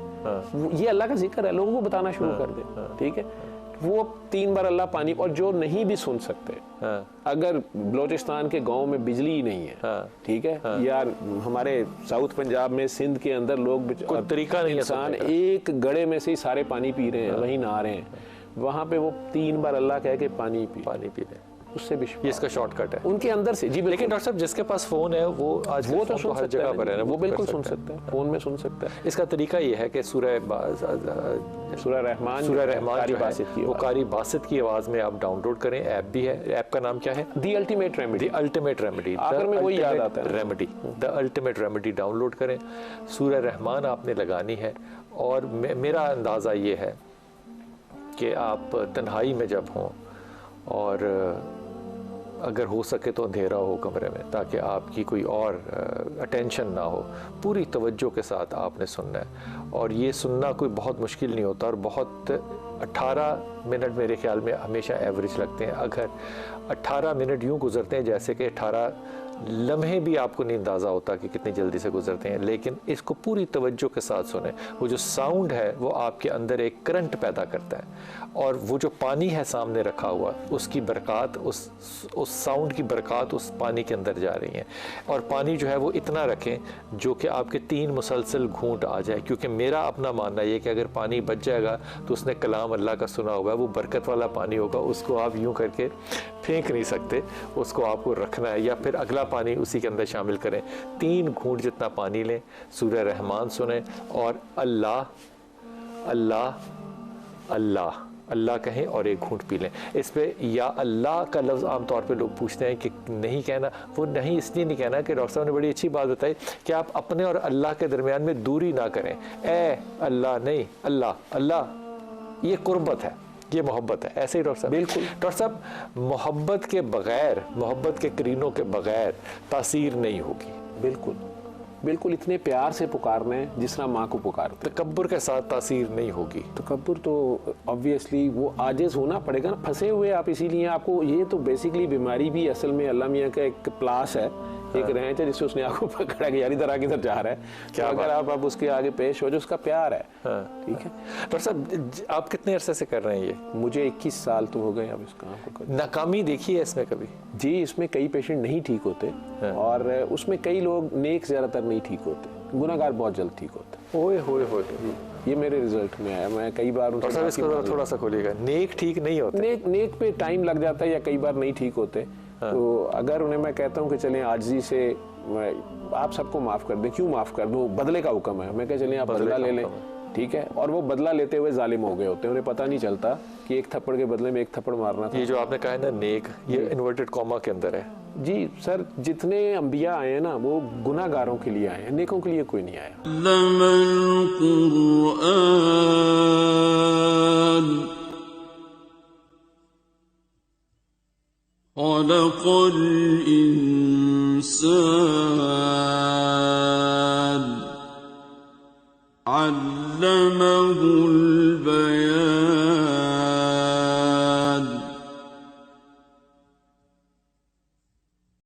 ये अल्लाह का जिक्र है, लोगों को बताना शुरू कर दे। ठीक है, वो 3 बार अल्लाह पानी। और जो नहीं भी सुन सकते, अगर बलोचिस्तान के गांव में बिजली ही नहीं है, ठीक है, या हमारे साउथ पंजाब में सिंध के अंदर लोग कोई तरीका नहीं, इंसान एक गड़े में से ही सारे पानी पी रहे हैं, वहीं नहा रहे हैं, वहां पे वो 3 बार अल्लाह कह के पानी पी रहे, उससे भी ये इसका शॉर्टकट है उनके अंदर से। जी लेकिन डॉक्टर साहब जिसके पास फोन है वो आज वो तो हर जगह पर है, वो बिल्कुल सुन सकता है, फोन में सुन सकता है। इसका तरीका ये है कि सूरह रहमान वो कारी बासित की आवाज में आप डाउनलोड करें। ऐप भी है, ऐप का नाम क्या है? The ultimate remedy. आखिर में वही याद आता है, remedy, the ultimate remedy download करें। सूरह रहमान आपने लगानी है। और मेरा अंदाजा ये है कि आप तन्हाई में जब हों और अगर हो सके तो अंधेरा हो कमरे में, ताकि आपकी कोई और अटेंशन ना हो, पूरी तवज्जो के साथ आपने सुनना है। और ये सुनना कोई बहुत मुश्किल नहीं होता, और बहुत 18 मिनट मेरे ख्याल में हमेशा एवरेज लगते हैं। अगर 18 मिनट यूँ गुजरते हैं जैसे कि 18 लम्हे भी आपको नहीं अंदाज़ा होता कि कितनी जल्दी से गुजरते हैं, लेकिन इसको पूरी तवज्जो के साथ सुने। वो जो साउंड है वो आपके अंदर एक करंट पैदा करता है, और वो जो पानी है सामने रखा हुआ, उसकी बरक़ात, उस साउंड की बरक़ात उस पानी के अंदर जा रही हैं। और पानी जो है वो इतना रखें जो कि आपके 3 मुसलसल घूंट आ जाए, क्योंकि मेरा अपना मानना ये कि अगर पानी बच जाएगा तो उसने कलाम अल्लाह का सुना होगा, वो बरकत वाला पानी होगा, उसको आप यूँ करके फेंक नहीं सकते, उसको आपको रखना है, या फिर अगला पानी उसी के अंदर शामिल करें। 3 घूंट जितना पानी लें, सूरह रहमान सुने और अल्लाह अल्लाह अल्लाह अल्लाह कहें और एक घूंट पी लें। इस पे या अल्लाह का लफ्ज़ आमतौर पे लोग पूछते हैं कि नहीं कहना, वो नहीं इसलिए नहीं कहना कि डॉक्टर साहब ने बड़ी अच्छी बात बताई कि आप अपने और अल्लाह के दरमियान में दूरी ना करें। ए अल्लाह नहीं, अल्लाह अल्लाह, ये कुर्बत है, ये मोहब्बत है। ऐसे ही डॉक्टर साहब, बिल्कुल डॉक्टर साहब, मोहब्बत के बगैर, मोहब्बत के करीनों के बगैर तासीर नहीं होगी। बिल्कुल बिल्कुल, इतने प्यार से पुकारना है जिस तरह माँ को पुकारते। तकब्बुर के साथ तासीर नहीं होगी। तकब्बुर तो ऑब्वियसली वो आजिज़ होना पड़ेगा ना, फंसे हुए आप, इसीलिए आपको ये तो बेसिकली बीमारी भी असल में अल्लाह मियाँ का एक प्लास है, एक रेंच है जिससे उसने आपको पकड़ा कि यार इधर आगे इधर जा रहा है, क्या अगर आप उसके आगे पेश हो जो उसका प्यार है। ठीक है डॉक्टर साहब, आप कितने अरसे से कर रहे हैं ये? मुझे 21 साल तो हो गए अब इस काम को कर। नाकामी देखी है इसमें कभी? जी, इसमें कई पेशेंट नहीं ठीक होते, और उसमें कई लोग नेक ज़्यादातर नहीं ठीक होते, गुनाहगार बहुत जल्द ठीक होते। ओए होए होए, ये मेरे रिजल्ट में आया। मैं कई बार डॉक्टर साहब इसको थोड़ा सा खोलिएगा। नेक ठीक नहीं होते, नेक पे टाइम लग जाता है या कई बार नहीं ठीक होते। तो अगर उन्हें मैं कहता हूँ कि चलें आजिज़ी से आप सबको माफ़ कर दें, क्यों माफ़ कर दूँ, बदले का हुक्म है, मैं कह चलें आप बदला ले लें, ठीक है। और वो बदला लेते हुए जालिम हो गए होते हैं, उन्हें पता नहीं चलता कि एक थप्पड़ के बदले में एक थप्पड़ मारना था। ये जो आपने कहा है ना नेक, ये इन्वर्टेड कॉमा के अंदर है। जी सर, जितने अंबिया आए हैं ना वो गुनाहगारों के लिए आए हैं, नेकों के लिए कोई नहीं आया। खलक़ल इंसान अल्लमहुल